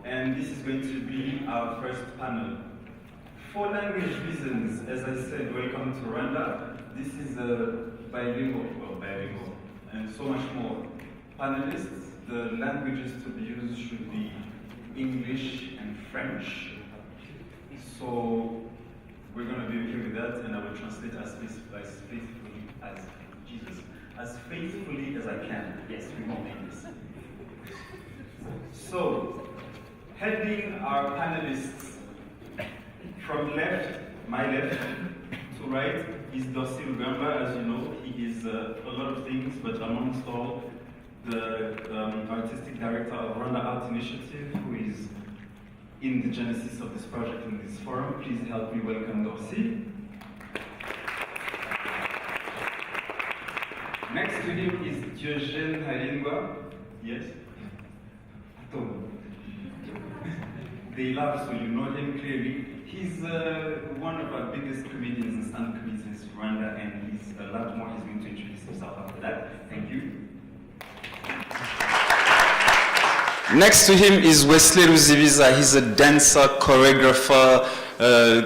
and this is going to be our first panel. For language reasons, as I said, welcome to Rwanda. This is a bilingual, and so much more. Panelists, the languages to be used should be English and French. So we're going to be okay with that, and I will translate as faithfully as I can. Yes, we won't make this. So, heading our panelists from left, my left, to right, is Dorcy Rugamba. As you know, he is a lot of things, but amongst all, the artistic director of Rwanda Art Initiative, who is in the genesis of this project in this forum. Please help me welcome Dorcy. Next to him is Diogène Halingwa. Yes? They laugh, so you know him clearly. He's one of our biggest comedians and stand-up comedians in Rwanda, and he's a lot more. He's going to introduce himself after that. Thank you. Next to him is Wesley Ruzibiza. He's a dancer, choreographer,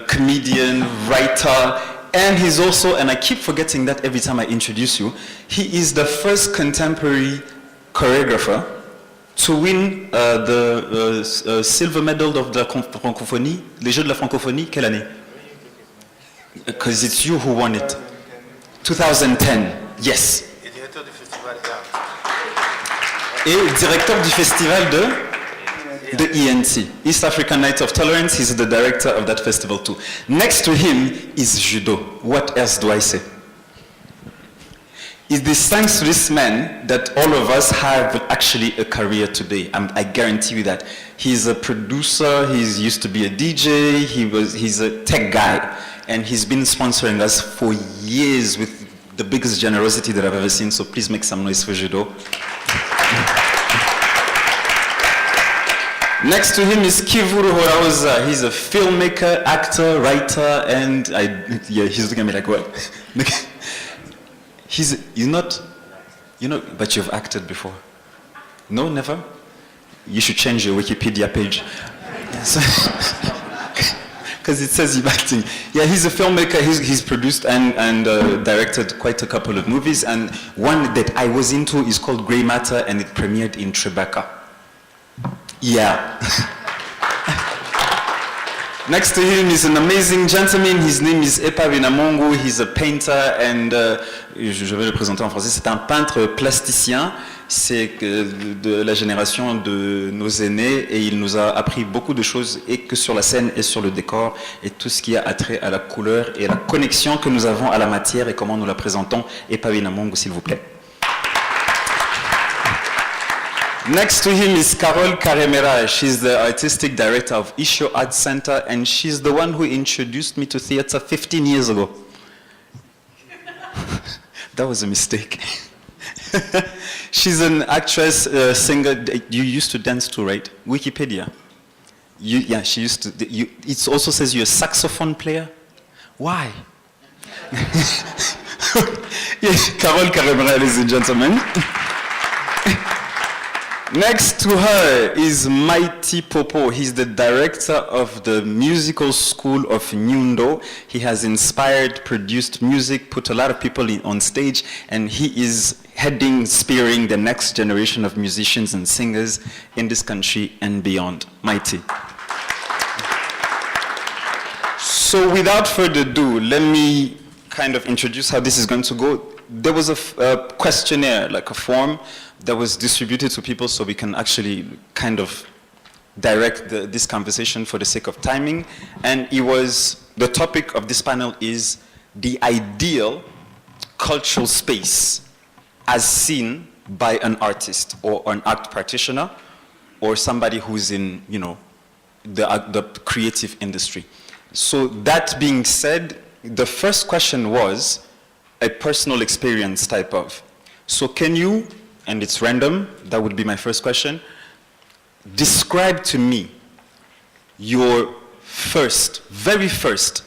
comedian, writer, and he's also, and I keep forgetting that every time I introduce you, he is the first contemporary choreographer to win the silver medal of the francophonie, les Jeux de la francophonie, quelle année? Because it's you who won it. 2010, yes. Et directeur du festival de ENT, East African Night of Tolerance. He's the director of that festival too. Next to him is judo. What else do I say? It is thanks to this man that all of us have actually a career today. I guarantee you that. He's a producer, he's used to be a DJ, he's a tech guy, and he's been sponsoring us for years with the biggest generosity that I've ever seen, so please make some noise for judo. Next to him is Kivuru Horaoza. He's a filmmaker, actor, writer, and he's looking at me like, what? He's not, but you've acted before. No, never? You should change your Wikipedia page. Because it says you're acting. Yeah, he's a filmmaker. He's produced and directed quite a couple of movies, and one that I was into is called Grey Matter, and it premiered in Tribeca. Yeah. Next to him is an amazing gentleman. His name is Epa Binamongu. He's a painter, and je vais le présenter en français. C'est un peintre plasticien. C'est de la génération de nos aînés, et il nous a appris beaucoup de choses, et que sur la scène et sur le décor, et tout ce qui a attrait à la couleur et à la connexion que nous avons à la matière et comment nous la présentons. Epa Binamongu, s'il vous plaît. Next to him is Carole Karemera. She's the artistic director of Isho Art Center, and she's the one who introduced me to theater 15 years ago. That was a mistake. She's an actress, singer. You used to dance too, right? Wikipedia. Yeah, she used to. It also says you're a saxophone player. Why? Yes, Carole Karemera, ladies and gentlemen. Next to her is Mighty Popo. He's the director of the musical school of Nyundo. He has inspired, produced music, put a lot of people on stage, and he is spearing the next generation of musicians and singers in this country and beyond. Mighty. So without further ado, let me kind of introduce how this is going to go. There was a questionnaire, like a form, that was distributed to people so we can actually kind of direct this conversation for the sake of timing. And the topic of this panel is the ideal cultural space as seen by an artist or an art practitioner or somebody who's in, the creative industry. So that being said, the first question was a personal experience type of. So can you, and it's random, that would be my first question, describe to me your very first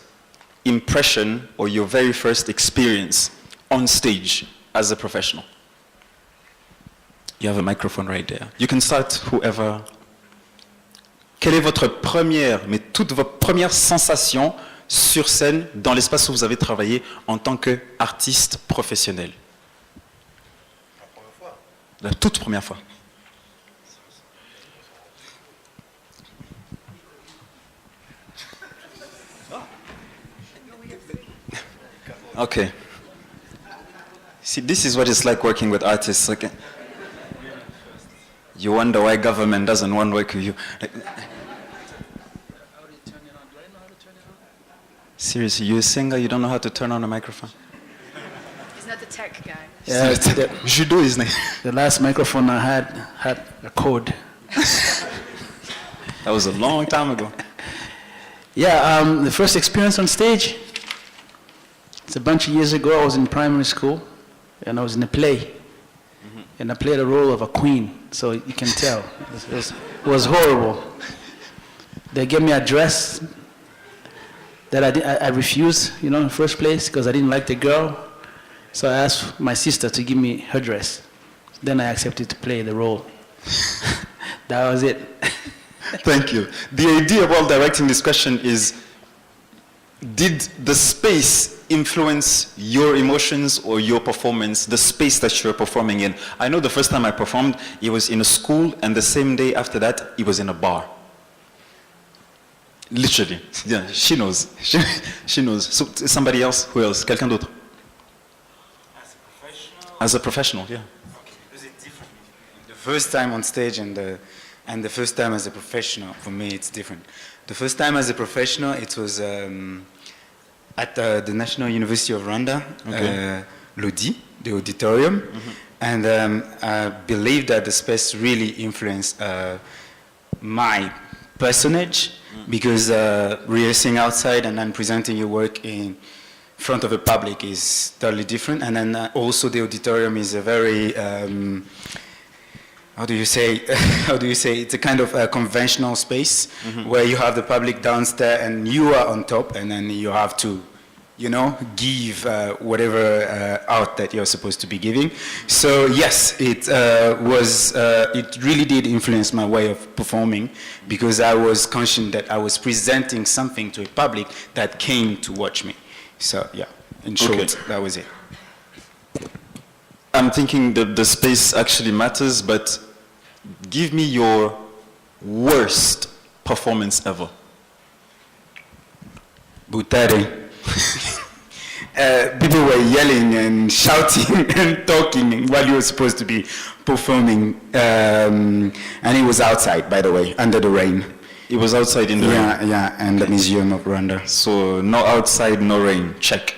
impression or your very first experience on stage as a professional. You have a microphone right there. You can start whoever. quelle est votre première, mais toute votre première sensation sur scène dans l'espace où vous avez travaillé en tant qu'artiste professionnel? La première fois. La toute première fois. Okay. See, this is what it's like working with artists. Like, you wonder why government doesn't want to work with you. Like, seriously, you're a singer, you don't know how to turn on a microphone? He's not the tech guy. Yeah, Judo is not. the last microphone I had a code. That was a long time ago. Yeah, the first experience on stage, it's a bunch of years ago. I was in primary school, and I was in a play, and I played the role of a queen. So you can tell it was horrible. They gave me a dress that I refused, in the first place because I didn't like the girl. So I asked my sister to give me her dress. Then I accepted to play the role. That was it. Thank you. The idea while directing this question is, did the space influence your emotions or your performance, the space that you're performing in? I know the first time I performed, it was in a school, and the same day after that, it was in a bar. Literally. Yeah, she knows. She knows. So somebody else? Who else? Quelqu'un d'autre? As a professional? As a professional, yeah. Okay. Is it different? The first time on stage and the first time as a professional, for me it's different. The first time as a professional, it was at the National University of Rwanda, Okay. Lodi, the auditorium, and I believe that the space really influenced my personage, because rehearsing outside and then presenting your work in front of a public is totally different. And then also the auditorium is a very how do you say it's a kind of a conventional space where you have the public downstairs and you are on top, and then you have to give whatever out that you're supposed to be giving. So yes, it really did influence my way of performing, because I was conscious that I was presenting something to a public that came to watch me. So yeah, in short, Okay. that was it. I'm thinking that the space actually matters, but give me your worst performance ever. Butare. People were yelling and shouting and talking while you were supposed to be performing, and it was outside, by the way, under the rain. It was outside in the rain. Yeah, and the Museum of Rwanda. So no outside, no rain. Check.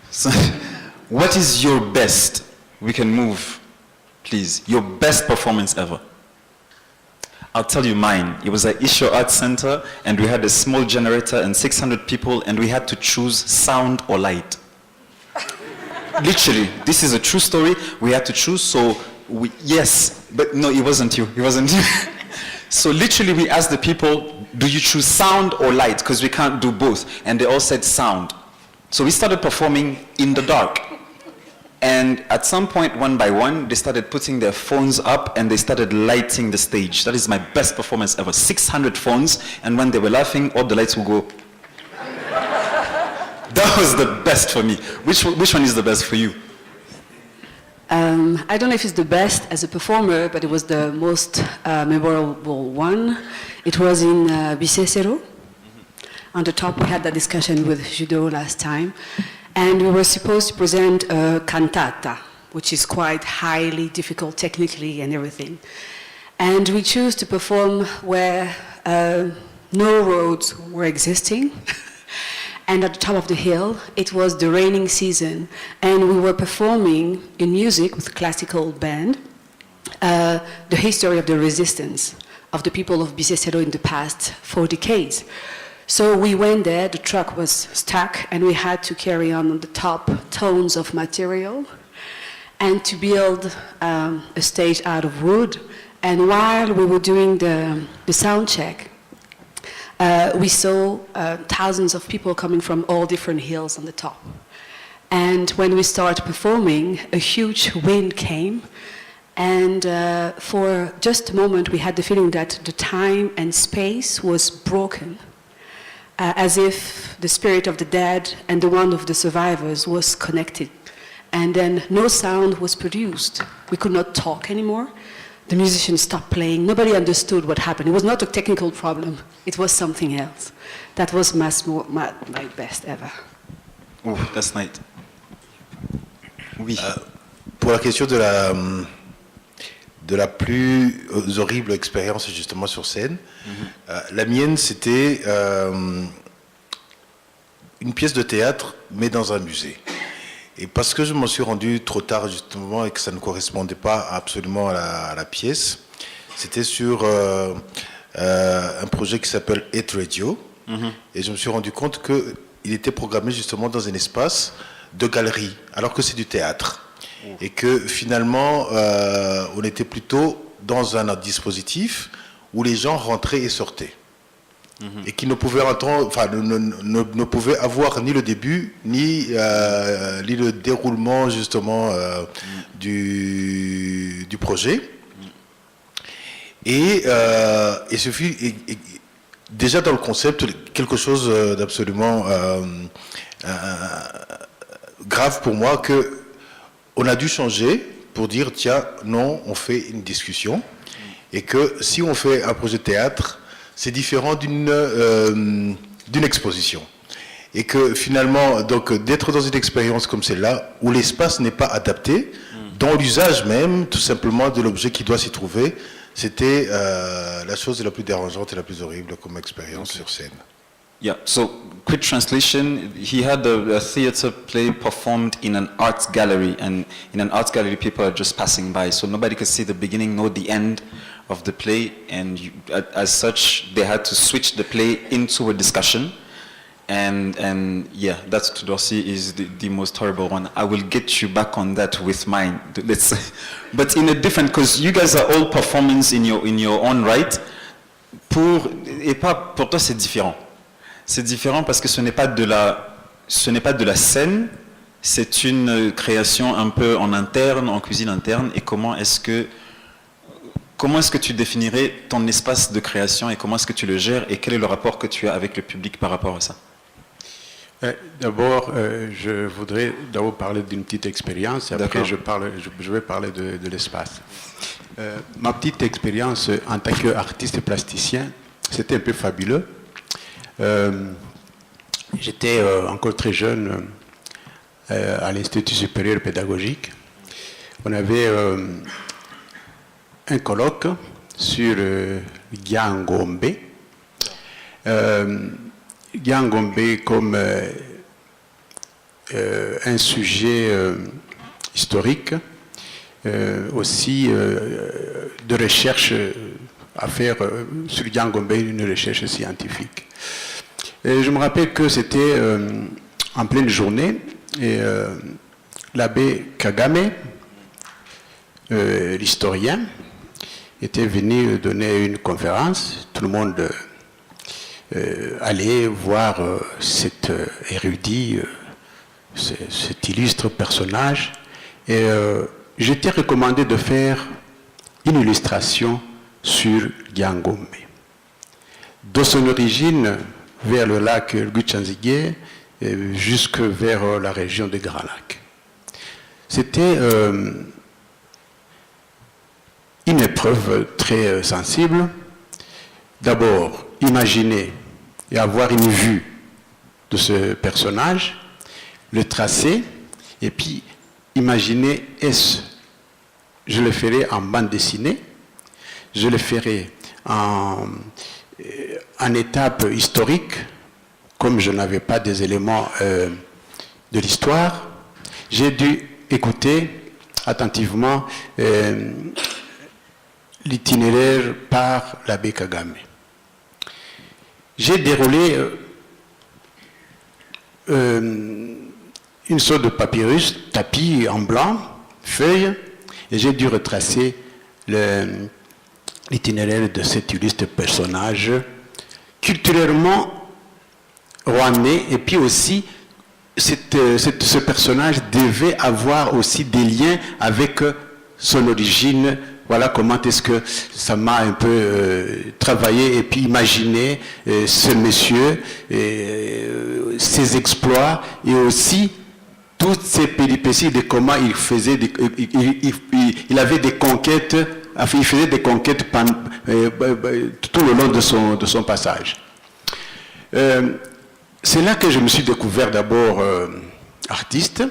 So, what is your best? We can move, please. Your best performance ever. I'll tell you mine. It was at Isho Art Center, and we had a small generator and 600 people, and we had to choose sound or light. Literally, this is a true story. We had to choose, so yes, but no, it wasn't you. It wasn't you. So literally, we asked the people, do you choose sound or light? Because we can't do both. And they all said sound. So we started performing in the dark. And at some point, one by one, they started putting their phones up and they started lighting the stage. That is my best performance ever. 600 phones, and when they were laughing, all the lights would go. That was the best for me. Which one is the best for you? I don't know if it's the best as a performer, but it was the most memorable one. It was in Bisesero. On the top, we had that discussion with Judo last time. And we were supposed to present a cantata, which is quite highly difficult technically and everything. And we chose to perform where no roads were existing. And at the top of the hill, it was the raining season. And we were performing in music with classical band, the history of the resistance of the people of Bisesero in the past 4 decades. So we went there, the truck was stuck, and we had to carry on the top tones of material and to build a stage out of wood. And while we were doing the sound check, we saw thousands of people coming from all different hills on the top. And when we started performing, a huge wind came, And for just a moment, we had the feeling that the time and space was broken, as if the spirit of the dead and the one of the survivors was connected. And then no sound was produced. We could not talk anymore. The musicians stopped playing. Nobody understood what happened. It was not a technical problem. It was something else. That was my best ever. Oh, that's nice. Oui. Pour la question de la plus horrible expérience justement sur scène, la mienne c'était une pièce de théâtre mais dans un musée. Et parce que je m'en suis rendu trop tard justement et que ça ne correspondait pas absolument à la pièce, c'était sur un projet qui s'appelle Hit Radio. Et je me suis rendu compte qu'il était programmé justement dans un espace de galerie, alors que c'est du théâtre. Et que finalement, on était plutôt dans un dispositif où les gens rentraient et sortaient. Et qui ne pouvaient entendre, enfin, ne pouvaient avoir ni le début, ni le déroulement justement du projet. Et ce fut déjà dans le concept quelque chose d'absolument grave pour moi, que on a dû changer pour dire tiens, non, on fait une discussion, et que si on fait un projet de théâtre, c'est différent d'une exposition. Et que finalement, donc, d'être dans une expérience comme celle-là, où l'espace n'est pas adapté, dans l'usage même, tout simplement, de l'objet qui doit s'y trouver, c'était la chose la plus dérangeante et la plus horrible comme expérience sur scène. Yeah, so quick translation, he had a theater play performed in an art gallery, and in an art gallery people are just passing by, so nobody could see the beginning nor the end of the play, and as such they had to switch the play into a discussion, and yeah, that's, to Dorsey, is the most horrible one. I will get you back on that with mine, but in a different, because you guys are all performance in your own right, pour toi c'est différent. C'est différent parce que ce n'est pas de la scène, c'est une création un peu en interne, en cuisine interne. Et comment est-ce que tu définirais ton espace de création et comment est-ce que tu le gères et quel est le rapport que tu as avec le public par rapport à ça? D'abord, je voudrais parler d'une petite expérience et après je vais parler de l'espace. Ma petite expérience en tant qu'artiste plasticien, c'était un peu fabuleux. J'étais encore très jeune à l'Institut supérieur pédagogique. On avait un colloque sur Gyangombe. Gyangombe comme un sujet historique, aussi de recherche à faire sur Gyangombe, une recherche scientifique. Et je me rappelle que c'était en pleine journée et l'abbé Kagame, l'historien, était venu donner une conférence. Tout le monde allait voir cet érudit, cet illustre personnage. Et j'étais recommandé de faire une illustration sur Gyangombe. De son origine, vers le lac Guchanzige, jusque vers la région de Grand Lac. C'était une épreuve très sensible. D'abord, imaginer et avoir une vue de ce personnage, le tracer, et puis imaginer, est-ce je le ferai en bande dessinée, je le ferai en étape historique, comme je n'avais pas des éléments de l'histoire, j'ai dû écouter attentivement l'itinéraire par l'abbé Kagame. J'ai déroulé une sorte de papyrus, tapis en blanc, feuille, et j'ai dû retracer l'itinéraire de cet illustre personnage culturellement rwandais, et puis aussi ce personnage devait avoir aussi des liens avec son origine, voilà comment est-ce que ça m'a un peu travaillé et puis imaginé ce monsieur, ses exploits et aussi toutes ces péripéties de comment il faisait, il avait des conquêtes, enfin, il faisait des conquêtes tout le long de son passage. C'est là que je me suis découvert d'abord artiste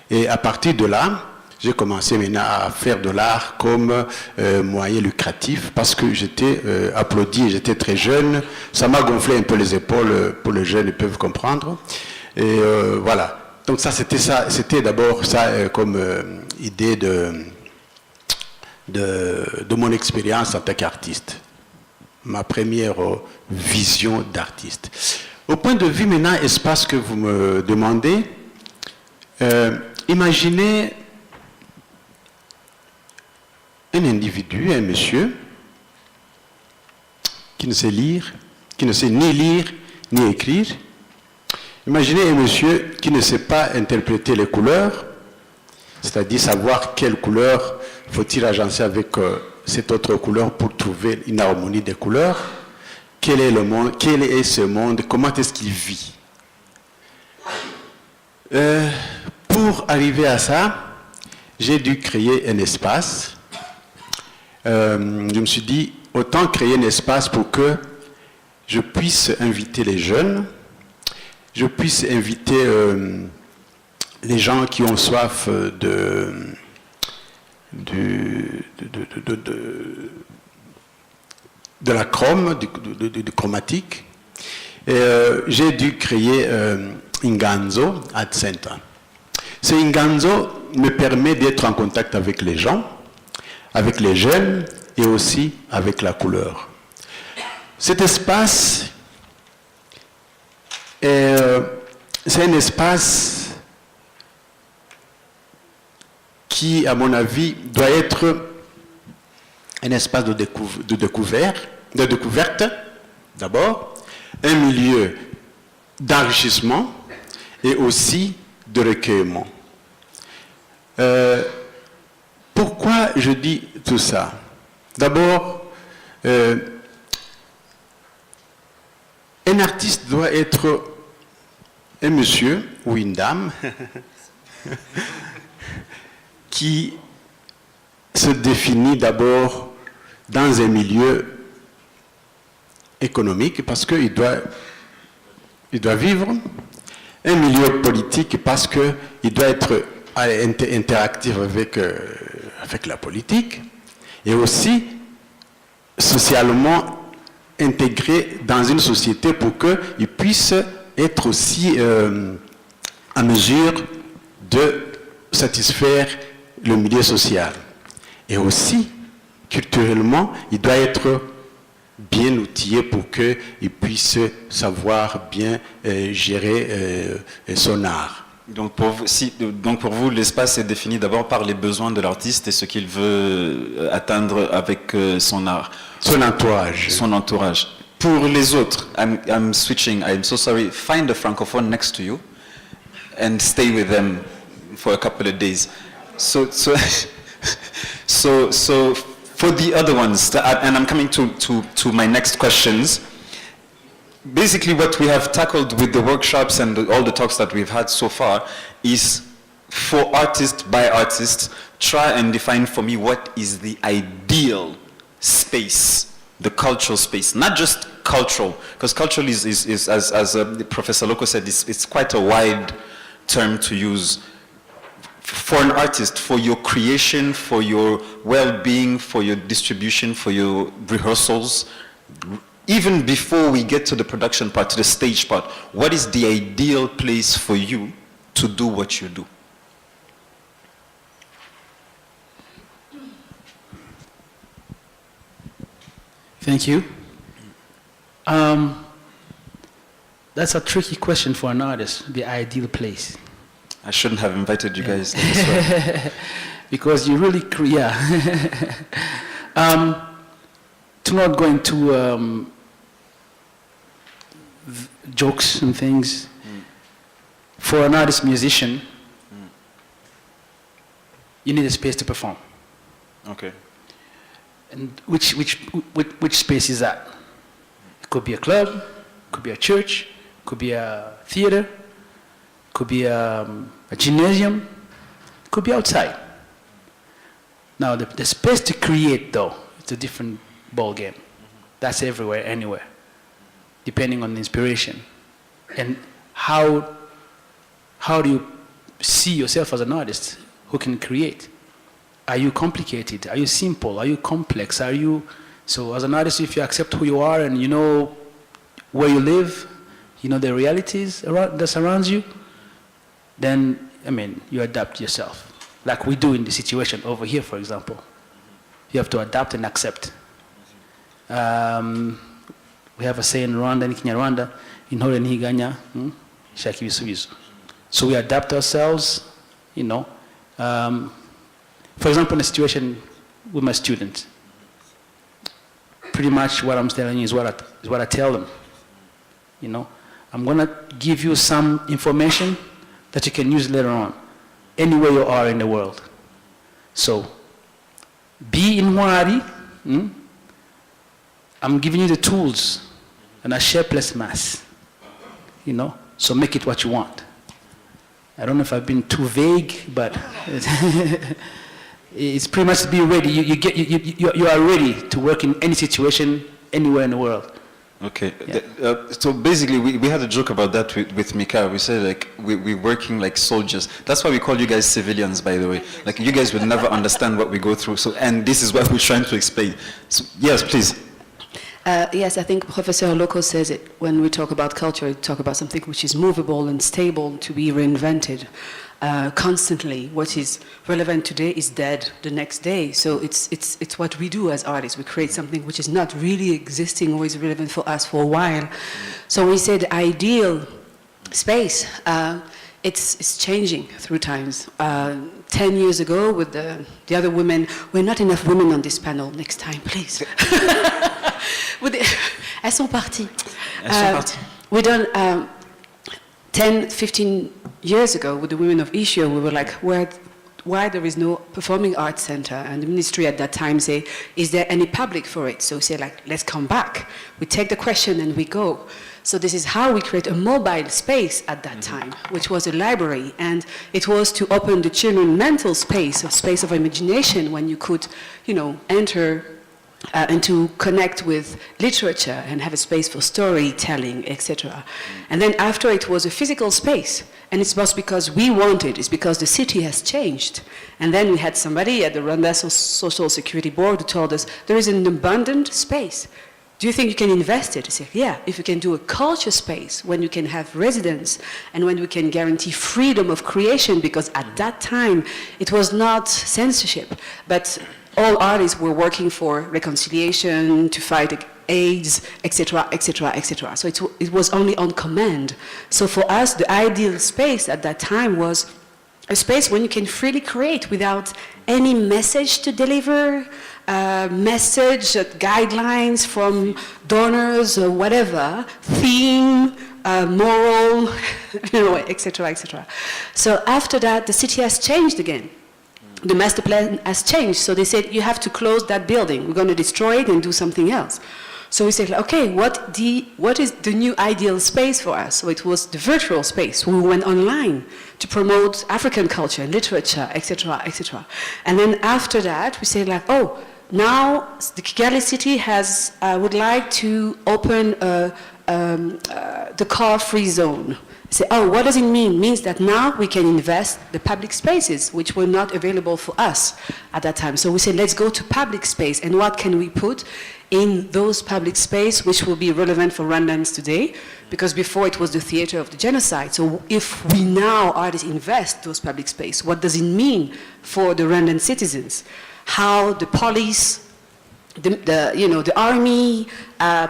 et à partir de là, j'ai commencé maintenant à faire de l'art comme moyen lucratif parce que j'étais applaudi et j'étais très jeune. Ça m'a gonflé un peu les épaules, pour les jeunes, ils peuvent comprendre. Et voilà. Donc ça, c'était d'abord ça comme idée de mon expérience en tant qu'artiste. Ma première vision d'artiste. Au point de vue maintenant, espace que vous me demandez, imaginez un individu, un monsieur, qui ne sait lire, qui ne sait ni lire ni écrire. Imaginez un monsieur qui ne sait pas interpréter les couleurs, c'est-à-dire savoir quelle couleur faut-il agencer avec cette autre couleur pour trouver une harmonie des couleurs. Quel est le monde, quel est ce monde, comment est-ce qu'il vit. Pour arriver à ça, j'ai dû créer un espace. Je me suis dit, autant créer un espace pour que je puisse inviter les jeunes, je puisse inviter les gens qui ont soif de la chrome, du chromatique. Et j'ai dû créer Inganzo Art Center. Ce Inganzo me permet d'être en contact avec les gens, avec les jeunes et aussi avec la couleur. Cet espace, c'est un espace qui, à mon avis, doit être un espace de découverte d'abord, un milieu d'enrichissement et aussi de recueillement. Pourquoi je dis tout ça? D'abord, un artiste doit être un monsieur ou une dame qui se définit d'abord dans un milieu économique parce qu'il doit vivre, un milieu politique parce qu'il doit être interactif avec la politique et aussi socialement intégré dans une société pour qu'il puisse être aussi en mesure de satisfaire le milieu social. Et aussi, culturellement, il doit être bien outillé pour qu'il puisse savoir bien gérer son art. Donc pour vous, l'espace est défini d'abord par les besoins de l'artiste et ce qu'il veut atteindre avec son art. Son entourage. Son entourage. Pour les autres, I'm switching, I'm so sorry, find a francophone next to you and stay with them for a couple of days. So for the other ones, and I'm coming to my next questions. Basically, what we have tackled with the workshops and all the talks that we've had so far is, for artist by artist, try and define for me what is the ideal space, the cultural space, not just cultural, because cultural is as Professor Loco said, it's quite a wide term to use. For an artist, for your creation, for your well-being, for your distribution, for your rehearsals, even before we get to the production part, to the stage part, what is the ideal place for you to do what you do? Thank you. That's a tricky question for an artist, the ideal place. I shouldn't have invited you guys this way. Because you really, to not go into jokes and things, for an artist musician, you need a space to perform. Okay. And which space is that? It could be a club, could be a church, could be a theater, could be a gymnasium, could be outside. Now, the space to create, though, it's a different ball game. That's everywhere, anywhere, depending on the inspiration. And how do you see yourself as an artist who can create? Are you complicated? Are you simple? Are you complex? So as an artist, if you accept who you are and you know where you live, you know the realities that surrounds you, then, I mean, you adapt yourself. Like we do in the situation over here, for example. You have to adapt and accept. We have a saying in Rwanda, in Kinyarwanda, intore ntiganya, shaka ibisubizo. So we adapt ourselves, you know. For example, in a situation with my students, pretty much what I'm telling you is what I tell them. You know, I'm going to give you some information that you can use later on, anywhere you are in the world. So, be in Wari. I'm giving you the tools, and a shapeless mass. You know, so make it what you want. I don't know if I've been too vague, but it's pretty much to be ready. You are ready to work in any situation, anywhere in the world. Okay. Yeah. So basically, we had a joke about that with Mika. We said, like, we're working like soldiers. That's why we call you guys civilians, by the way. Like, you guys will never understand what we go through. So, and this is what we're trying to explain. So, yes, please. Yes, I think Professor Loco says it. When we talk about culture, we talk about something which is movable and stable to be reinvented constantly. What is relevant today is dead the next day. So it's what we do as artists. We create something which is not really existing or is relevant for us for a while. So we say the ideal space, it's changing through times. 10 years ago with the other women, we're not enough women on this panel. Next time, please. Elles sont parties. We done 10, 15 years ago with the women of Ishio, we were like, why there is no performing arts center? And the ministry at that time say, is there any public for it? So we say, like, let's come back. We take the question and we go. So this is how we create a mobile space at that time, which was a library. And it was to open the children mental space, a space of imagination when you could, you know, enter and to connect with literature and have a space for storytelling, etc. And then after it was a physical space. And it was because we wanted, it's because the city has changed. And then we had somebody at the Rwanda Social Security Board who told us, there is an abundant space. Do you think you can invest it? I said, yeah, if you can do a culture space, when you can have residents and when we can guarantee freedom of creation, because at that time it was not censorship, but all artists were working for reconciliation, to fight AIDS, etc., etc., etc. So it was only on command. So for us, the ideal space at that time was a space when you can freely create without any message to deliver, message, guidelines from donors or whatever, theme, moral, you know, etc., etc. So after that, the city has changed again. The master plan has changed, so they said, you have to close that building. We're going to destroy it and do something else. So we said, okay, what is the new ideal space for us? So it was the virtual space. We went online to promote African culture and literature, etc., etc. And then after that, we said, like, oh, now the Kigali city would like to open the car-free zone. Say, oh, what does it mean? It means that now we can invest the public spaces, which were not available for us at that time. So we said, let's go to public space, and what can we put in those public space which will be relevant for Rwandans today? Because before it was the theater of the genocide. So if we now artists invest those public space, what does it mean for the Rwandan citizens? How the police the army,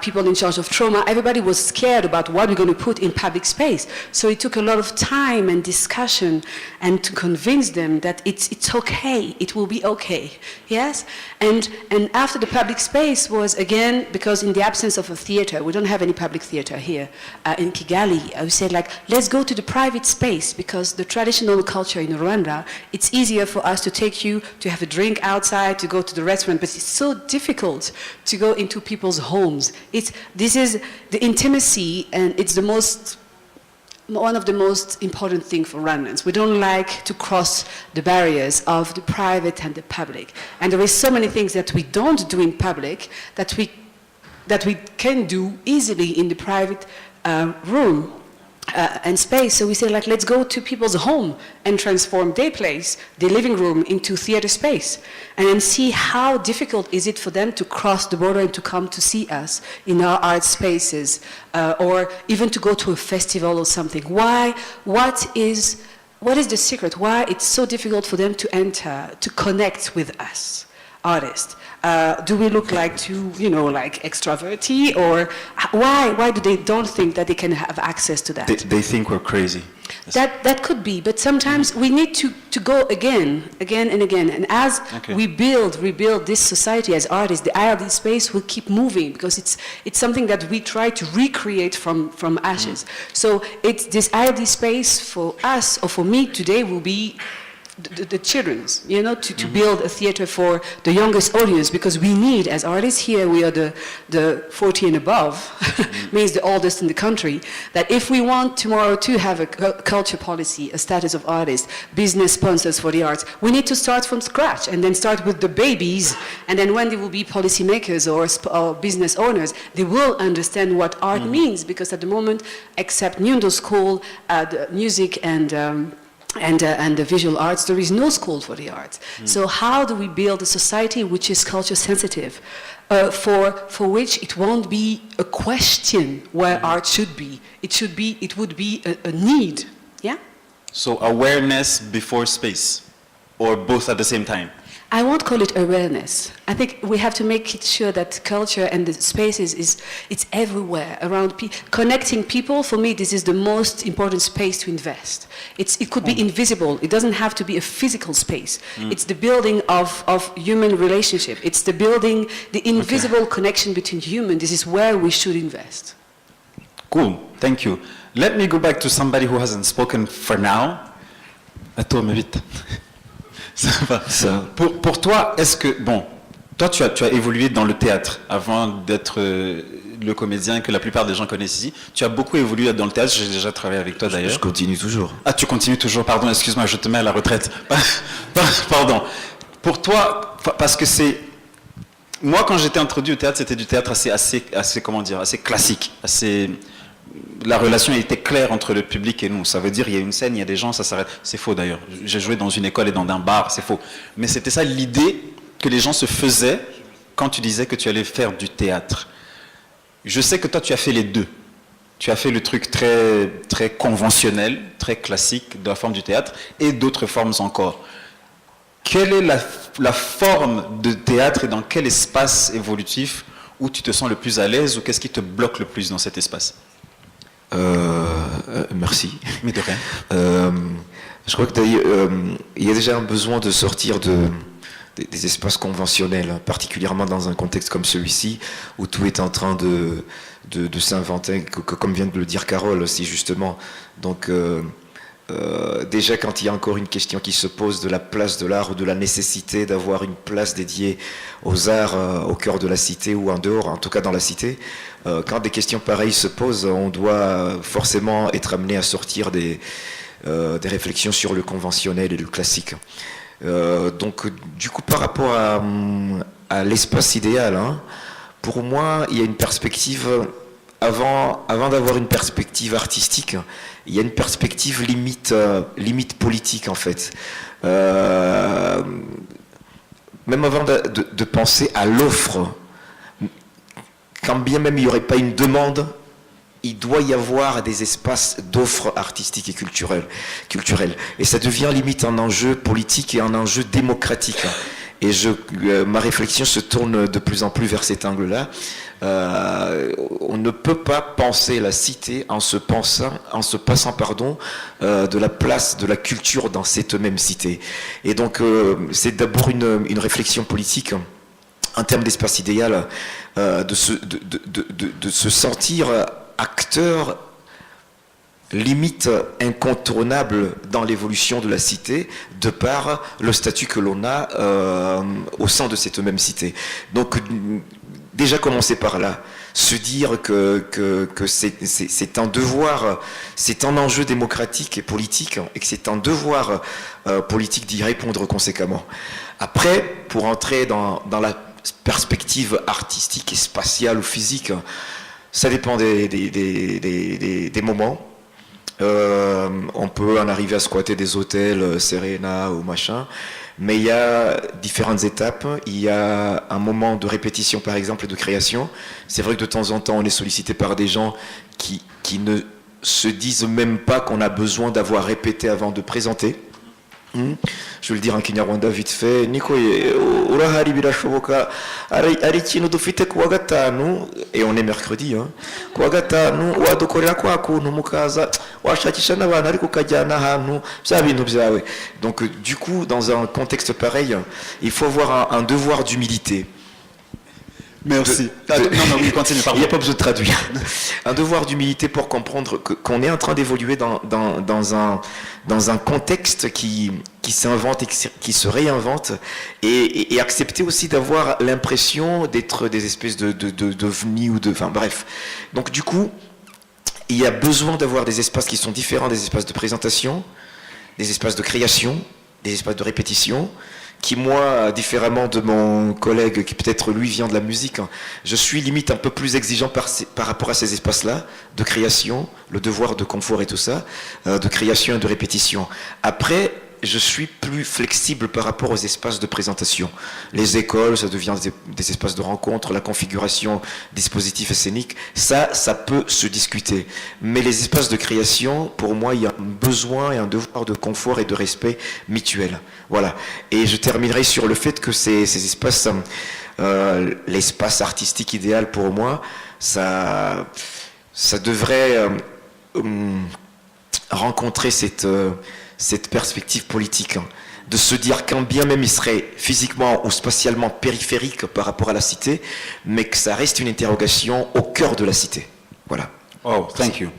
people in charge of trauma, everybody was scared about what we're going to put in public space. So it took a lot of time and discussion and to convince them that it's okay, it will be okay, yes? And after the public space was, again, because in the absence of a theater, we don't have any public theater here in Kigali, I said, like, let's go to the private space, because the traditional culture in Rwanda, it's easier for us to take you to have a drink outside, to go to the restaurant, but it's so difficult to go into people's homes. This is the intimacy, and it's one of the most important things for Rwandans. We don't like to cross the barriers of the private and the public. And there is so many things that we don't do in public that we can do easily in the private room and space. So we say, like, let's go to people's home and transform their place, their living room, into theater space, and then see how difficult is it for them to cross the border and to come to see us in our art spaces, or even to go to a festival or something. What is the secret? Why it's so difficult for them to enter, to connect with us, artists? Do we look like like extroverty, or why do they don't think that they can have access to that? They think we're crazy. That could be, but sometimes we need to go again and again. And as we rebuild this society as artists, the IRD space will keep moving, because it's something that we try to recreate from ashes. So it's this IRD space for us, or for me today, will be the children's, to build a theater for the youngest audience, because we need, as artists here, we are the 40 and above, means the oldest in the country, that if we want tomorrow to have a culture policy, a status of artist, business sponsors for the arts, we need to start from scratch, and then start with the babies, and then when they will be policymakers or business owners, they will understand what art means, because at the moment, except Nyundo School, the music and the visual arts, there is no school for the arts. So how do we build a society which is culture sensitive, for which it won't be a question where art should be. It would be a need, yeah? So awareness before space, or both at the same time? I won't call it awareness. I think we have to make it sure that culture and the spaces it's everywhere around connecting people. For me, this is the most important space to invest. It could be invisible. It doesn't have to be a physical space. It's the building of human relationship. It's the building, the invisible connection between humans. This is where we should invest. Cool, thank you. Let me go back to somebody who hasn't spoken for now. Attends, mais vite. Ça va. Pour toi, est-ce que... Bon, toi, tu as évolué dans le théâtre avant d'être le comédien que la plupart des gens connaissent ici. Tu as beaucoup évolué dans le théâtre, j'ai déjà travaillé avec toi d'ailleurs. Je continue toujours. Ah, tu continues toujours, pardon, excuse-moi, je te mets à la retraite. Pardon. Pour toi, parce que c'est... Moi, quand j'étais introduit au théâtre, c'était du théâtre assez comment dire, assez classique, assez... La relation était claire entre le public et nous. Ça veut dire il y a une scène, il y a des gens, ça s'arrête. C'est faux d'ailleurs. J'ai joué dans une école et dans un bar, c'est faux. Mais c'était ça l'idée que les gens se faisaient quand tu disais que tu allais faire du théâtre. Je sais que toi tu as fait les deux. Tu as fait le truc très, très conventionnel, très classique de la forme du théâtre et d'autres formes encore. Quelle est la forme de théâtre et dans quel espace évolutif où tu te sens le plus à l'aise ou qu'est-ce qui te bloque le plus dans cet espace? Merci. Mais de rien. Je crois qu'il y a déjà un besoin de sortir des espaces conventionnels, particulièrement dans un contexte comme celui-ci, où tout est en train de s'inventer, comme vient de le dire Carole aussi justement. Donc déjà quand il y a encore une question qui se pose de la place de l'art ou de la nécessité d'avoir une place dédiée aux arts au cœur de la cité ou en dehors, en tout cas dans la cité, quand des questions pareilles se posent, on doit forcément être amené à sortir des réflexions sur le conventionnel et le classique. Donc du coup par rapport à l'espace idéal, hein, pour moi il y a une perspective, avant d'avoir une perspective artistique, il y a une perspective limite politique en fait. Même avant de penser à l'offre, quand bien même il n'y aurait pas une demande, il doit y avoir des espaces d'offres artistiques et culturelles. Et ça devient limite un enjeu politique et un enjeu démocratique. Et ma réflexion se tourne de plus en plus vers cet angle-là. On ne peut pas penser la cité en se passant de la place de la culture dans cette même cité. Et donc c'est d'abord une réflexion politique en termes d'espace idéal, de se sentir acteur limite incontournable dans l'évolution de la cité de par le statut que l'on a au sein de cette même cité. Donc déjà commencer par là, se dire que c'est un devoir, c'est un enjeu démocratique et politique, et que c'est un devoir politique d'y répondre conséquemment. Après, pour entrer dans la perspective artistique et spatiale ou physique, ça dépend des moments. On peut en arriver à squatter des hôtels Serena ou machin, mais il y a différentes étapes. Il y a un moment de répétition par exemple et de création. C'est vrai que de temps en temps on est sollicité par des gens qui ne se disent même pas qu'on a besoin d'avoir répété avant de présenter. Je vais le dire en Kinyarwanda vite fait. Niko urahari birashoboka ari ikintu dufite kuwa gatanu, et on est mercredi, kuwa gatanu wadukorera kwa kuntu mukaza washakisha n'abantu ariko ukajyana ahantu bya bintu byawe. Donc du coup dans un contexte pareil il faut avoir un devoir d'humilité. Merci. Non, oui, continue, pardon. Il n'y a pas besoin de traduire. Un devoir d'humilité pour comprendre qu'on est en train d'évoluer dans un contexte qui s'invente et qui se réinvente, et accepter aussi d'avoir l'impression d'être des espèces d'ovnis ou de... Enfin bref. Donc du coup, il y a besoin d'avoir des espaces qui sont différents des espaces de présentation, des espaces de création, des espaces de répétition, qui moi, différemment de mon collègue qui peut-être lui vient de la musique, je suis limite un peu plus exigeant par rapport à ces espaces-là, de création, le devoir de confort et tout ça, de création et de répétition. Après, je suis plus flexible par rapport aux espaces de présentation. Les écoles, ça devient des espaces de rencontre, la configuration, dispositifs scéniques, ça peut se discuter. Mais les espaces de création, pour moi, il y a un besoin et un devoir de confort et de respect mutuel. Voilà. Et je terminerai sur le fait que ces espaces, l'espace artistique idéal pour moi, ça devrait rencontrer cette perspective politique, de se dire qu'un bien même il serait physiquement ou spatialement périphérique par rapport à la cité, mais que ça reste une interrogation au cœur de la cité. Voilà. Oh, thank you.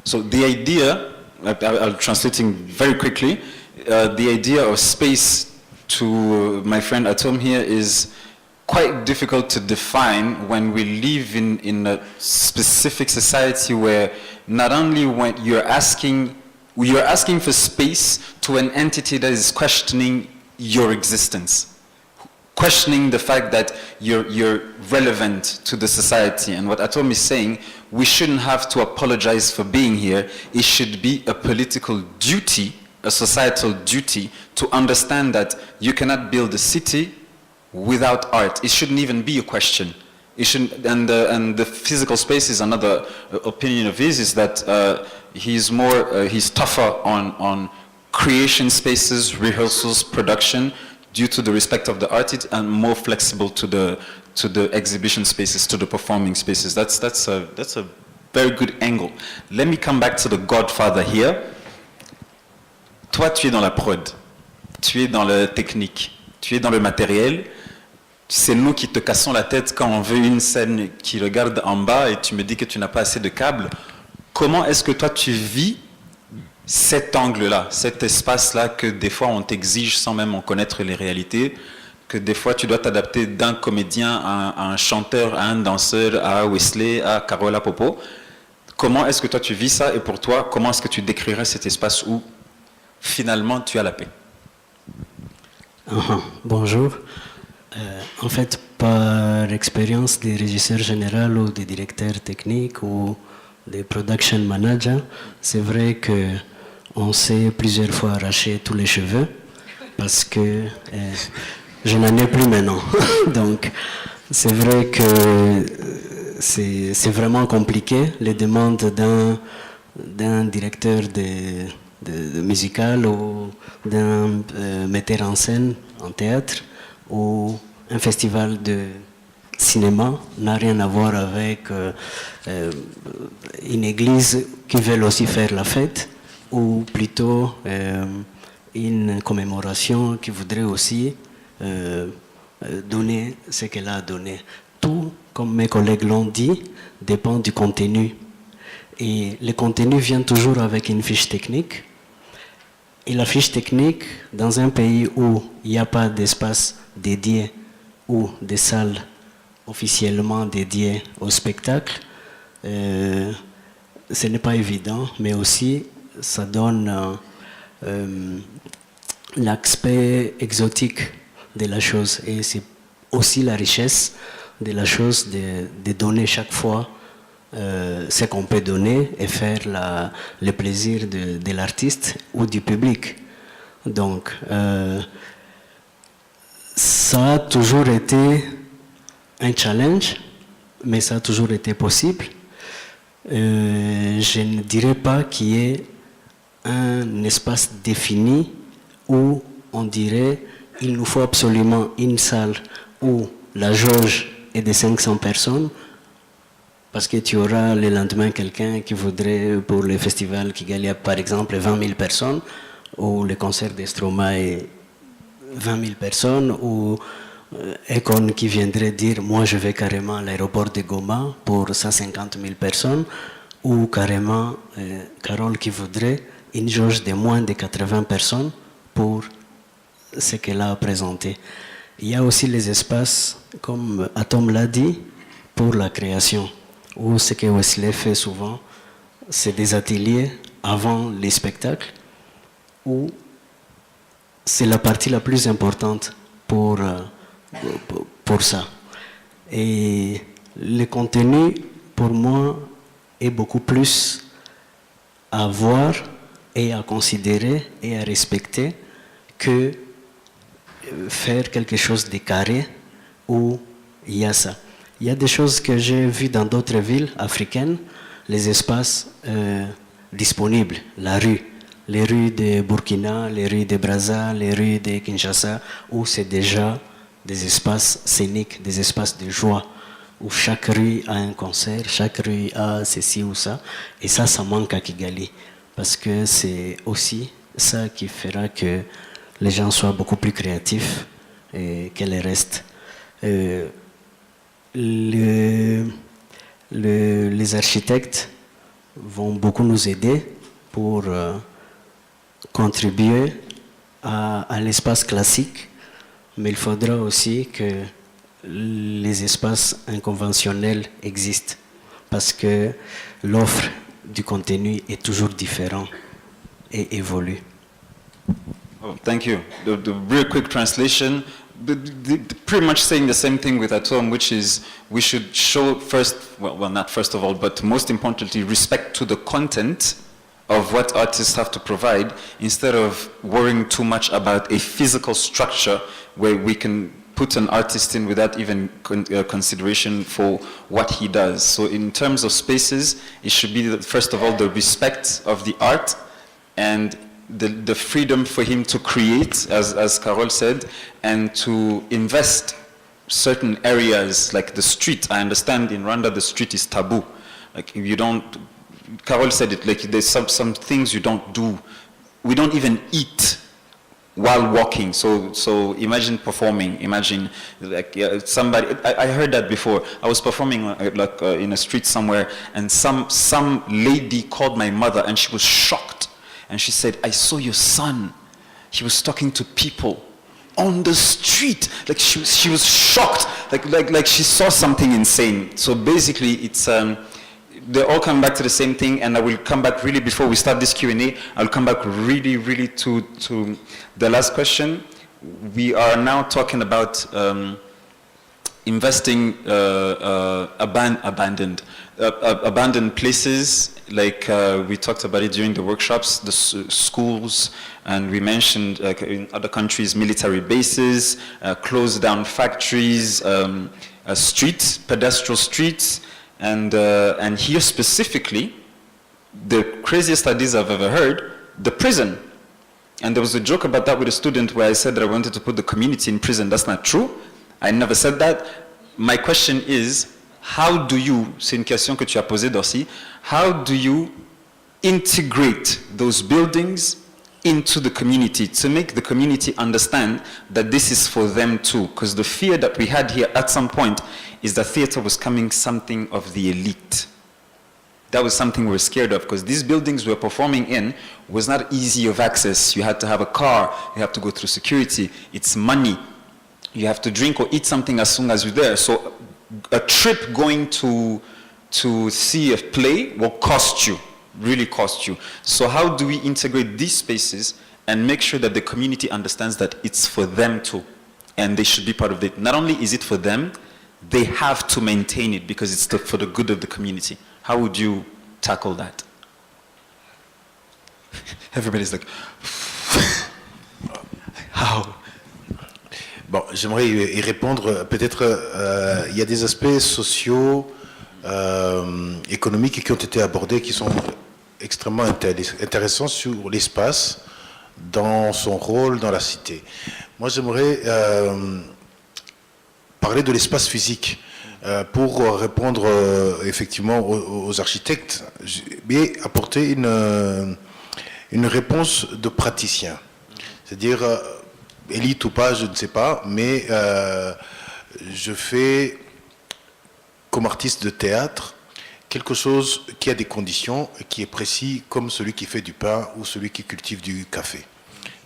So the idea, I'll translating very quickly, the idea of space to my friend Atom here is quite difficult to define when we live in a specific society where not only when you're asking for space to an entity that is questioning your existence, questioning the fact that you're relevant to the society. And what Atom is saying, we shouldn't have to apologize for being here. It should be a political duty, a societal duty, to understand that you cannot build a city without art. It shouldn't even be a question. It shouldn't, and the physical space is another opinion of his, is that he's tougher on creation spaces, rehearsals, production, due to the respect of the artist, and more flexible to the exhibition spaces, to the performing spaces. That's a very good angle. Let me come back to the Godfather here. Toi, tu es dans la prod, tu es dans la technique, tu es dans le matériel. C'est nous qui te cassons la tête quand on veut une scène qui regarde en bas et tu me dis que tu n'as pas assez de câbles. Comment est-ce que toi tu vis cet angle-là, cet espace-là que des fois on t'exige sans même en connaître les réalités, que des fois tu dois t'adapter d'un comédien à un chanteur, à un danseur, à Wesley, à Carola Popo. Comment est-ce que toi tu vis ça, et pour toi, comment est-ce que tu décrirais cet espace où finalement tu as la paix? Bonjour. En fait, par expérience des régisseurs généraux ou des directeurs techniques ou des production managers, c'est vrai qu'on s'est plusieurs fois arraché tous les cheveux parce que je n'en ai plus maintenant. Donc, c'est vrai que c'est vraiment compliqué, les demandes d'un directeur de musical ou d'un metteur en scène en théâtre ou un festival de cinéma n'a rien à voir avec une église qui veut aussi faire la fête, ou plutôt une commémoration qui voudrait aussi donner ce qu'elle a donné. Tout, comme mes collègues l'ont dit, dépend du contenu. Et le contenu vient toujours avec une fiche technique. Et la fiche technique, dans un pays où il n'y a pas d'espace dédié ou des salles officiellement dédiées au spectacle, ce n'est pas évident, mais aussi ça donne l'aspect exotique de la chose. Et c'est aussi la richesse de la chose de donner chaque fois ce qu'on peut donner et faire le plaisir de l'artiste ou du public. Donc, ça a toujours été un challenge, mais ça a toujours été possible. Je ne dirais pas qu'il y ait un espace défini où on dirait il nous faut absolument une salle où la jauge est de 500 personnes, parce que tu auras le lendemain quelqu'un qui voudrait, pour le festival Kigali, par exemple, 20 000 personnes, ou le concert d'Estroma 20 000 personnes, ou Econ qui viendrait dire moi je vais carrément à l'aéroport de Goma pour 150 000 personnes, ou carrément Carole qui voudrait une jauge de moins de 80 personnes pour ce qu'elle a présenté. Il y a aussi les espaces, comme Atom l'a dit, pour la création, où ce que Wesley fait souvent, c'est des ateliers avant les spectacles, où c'est la partie la plus importante pour ça. Et le contenu, pour moi, est beaucoup plus à voir et à considérer et à respecter que faire quelque chose de carré où il y a ça. Il y a des choses que j'ai vues dans d'autres villes africaines, les espaces disponibles, la rue, les rues de Burkina, les rues de Brazza, les rues de Kinshasa, où c'est déjà des espaces scéniques, des espaces de joie, où chaque rue a un concert, chaque rue a ceci ou ça, et ça manque à Kigali, parce que c'est aussi ça qui fera que les gens soient beaucoup plus créatifs et que le reste. Les architectes vont beaucoup nous aider pour contribuer à l'espace classique, mais il faudra aussi que les espaces inconventionnels existent, parce que l'offre du contenu est toujours différente et évolue. Oh, thank you. The real quick translation, pretty much saying the same thing with Atom, which is we should show first, well, not first of all, but most importantly, respect to the content of what artists have to provide, instead of worrying too much about a physical structure where we can put an artist in without even consideration for what he does. So in terms of spaces, it should be, first of all, the respect of the art and the freedom for him to create, as Carol said, and to invest certain areas like the street. I understand in Rwanda the street is taboo. Like if you don't, Carol said it, like there's some things you don't do. We don't even eat while walking. So imagine performing. Imagine like somebody. I heard that before. I was performing in a street somewhere, and some lady called my mother, and she was shocked. And she said, I saw your son. He was talking to people on the street. Like she was shocked. Like she saw something insane. So basically it's, they all come back to the same thing, and I will come back really before we start this Q&A, I'll come back really to the last question. We are now talking about investing abandoned places, like we talked about it during the workshops, the schools, and we mentioned in other countries military bases, closed down factories, streets, pedestrian streets, and here specifically, the craziest ideas I've ever heard, the prison. And there was a joke about that with a student where I said that I wanted to put the community in prison. That's not true. I never said that. My question is, how do you, c'est une question que tu as posée, Dorcy, how do you integrate those buildings into the community to make the community understand that this is for them too? Because the fear that we had here at some point is that theater was coming something of the elite. That was something we were scared of, because these buildings we were performing in was not easy of access. You had to have a car, you have to go through security, it's money. You have to drink or eat something as soon as you're there. So a trip going to see a play will cost you, really cost you. So how do we integrate these spaces and make sure that the community understands that it's for them too, and they should be part of it? Not only is it for them, they have to maintain it because it's for the good of the community. How would you tackle that? Everybody's like, how? Bon, j'aimerais y répondre. Peut-être, il y a des aspects sociaux, économiques qui ont été abordés, qui sont extrêmement intéressants sur l'espace, dans son rôle dans la cité. Moi, j'aimerais parler de l'espace physique. Pour répondre effectivement aux architectes, mais apporter une réponse de praticien. C'est-à-dire, élite ou pas, je ne sais pas, mais je fais, comme artiste de théâtre, quelque chose qui a des conditions et qui est précis, comme celui qui fait du pain ou celui qui cultive du café.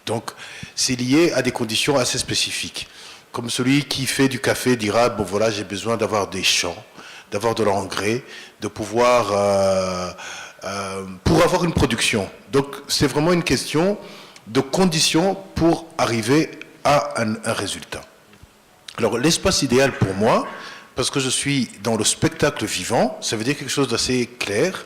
Donc, c'est lié à des conditions assez spécifiques. Comme celui qui fait du café dira, bon voilà, j'ai besoin d'avoir des champs, d'avoir de l'engrais, de pouvoir, pour avoir une production. Donc c'est vraiment une question de conditions pour arriver à un résultat. Alors l'espace idéal pour moi, parce que je suis dans le spectacle vivant, ça veut dire quelque chose d'assez clair,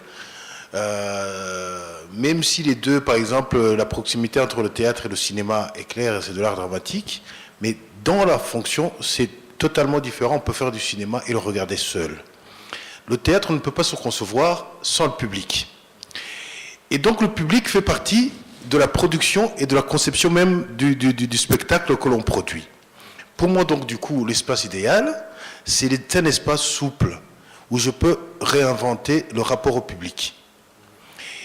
même si les deux, par exemple, la proximité entre le théâtre et le cinéma est claire, c'est de l'art dramatique, mais dans la fonction, c'est totalement différent. On peut faire du cinéma et le regarder seul. Le théâtre ne peut pas se concevoir sans le public. Et donc le public fait partie de la production et de la conception même du spectacle que l'on produit. Pour moi, donc, du coup, l'espace idéal, c'est un espace souple où je peux réinventer le rapport au public.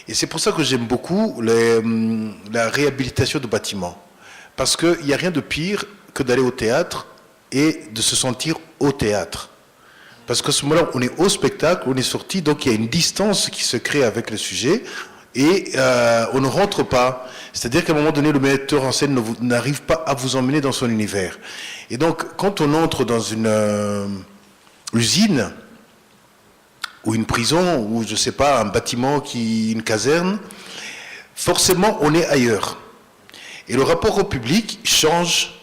Et c'est pour ça que j'aime beaucoup la réhabilitation de bâtiments. Parce qu'il n'y a rien de pire que d'aller au théâtre et de se sentir au théâtre. Parce qu'à ce moment-là, on est au spectacle, on est sorti, donc il y a une distance qui se crée avec le sujet et on ne rentre pas. C'est-à-dire qu'à un moment donné, le metteur en scène n'arrive pas à vous emmener dans son univers. Et donc, quand on entre dans une usine ou une prison ou, je ne sais pas, un bâtiment, une caserne, forcément, on est ailleurs. Et le rapport au public change.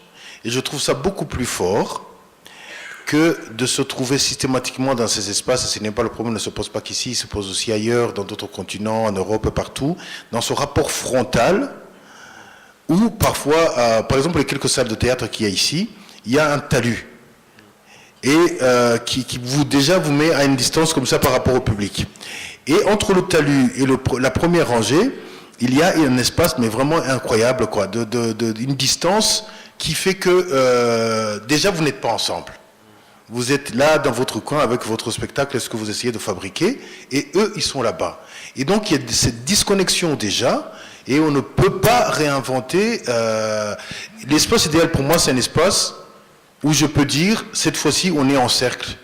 Et je trouve ça beaucoup plus fort que de se trouver systématiquement dans ces espaces. Et ce n'est pas le problème, ne se pose pas qu'ici, il se pose aussi ailleurs, dans d'autres continents, en Europe, partout, dans ce rapport frontal où parfois, par exemple, les quelques salles de théâtre qu'il y a ici, il y a un talus et qui déjà vous met à une distance comme ça par rapport au public. Et entre le talus et la première rangée, il y a un espace, mais vraiment incroyable, quoi, une distance qui fait que déjà vous n'êtes pas ensemble. Vous êtes là dans votre coin avec votre spectacle, ce que vous essayez de fabriquer, et eux, ils sont là-bas. Et donc, il y a cette disconnexion déjà, et on ne peut pas réinventer. L'espace idéal pour moi, c'est un espace où je peux dire, cette fois-ci, on est en cercle.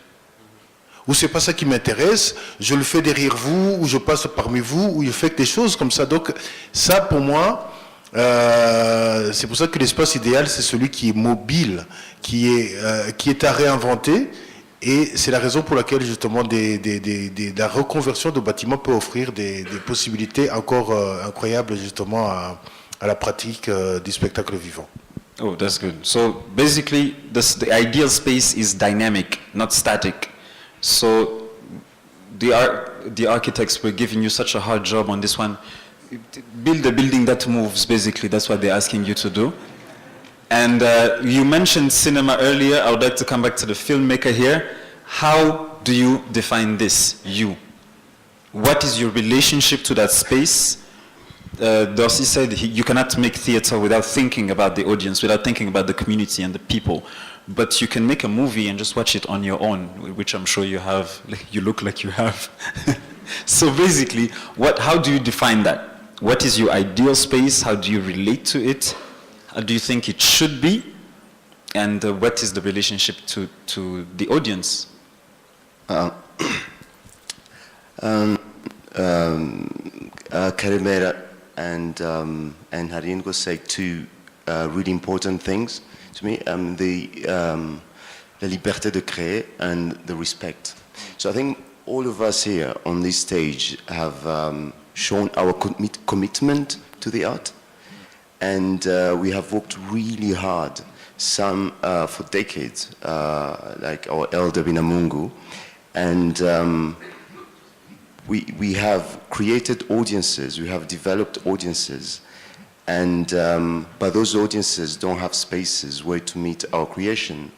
Ou c'est pas ça qui m'intéresse, je le fais derrière vous, ou je passe parmi vous, ou je fais des choses comme ça. Donc, ça, pour moi, c'est pour ça que l'espace idéal, c'est celui qui est mobile, qui est à réinventer, et c'est la raison pour laquelle justement la reconversion de bâtiments peut offrir des possibilités encore incroyables justement à la pratique du spectacle vivant. Oh, that's good. So basically, the ideal space is dynamic, not static. So the architects were giving you such a hard job on this one. Build a building that moves, basically. That's what they're asking you to do. And you mentioned cinema earlier. I would like to come back to the filmmaker here. How do you define this, you? What is your relationship to that space? Darcy said you cannot make theater without thinking about the audience, without thinking about the community and the people. But you can make a movie and just watch it on your own, which I'm sure you have. You look like you have. So basically, how do you define that? What is your ideal space? How do you relate to it? How do you think it should be? And what is the relationship to the audience? Karimera and Haringo say two really important things to me, la liberté de créer and the respect. So I think all of us here on this stage have shown our commitment to the art, and we have worked really hard, some for decades, like our elder Binamungu, and we have created audiences, we have developed audiences, and but those audiences don't have spaces where to meet our creation.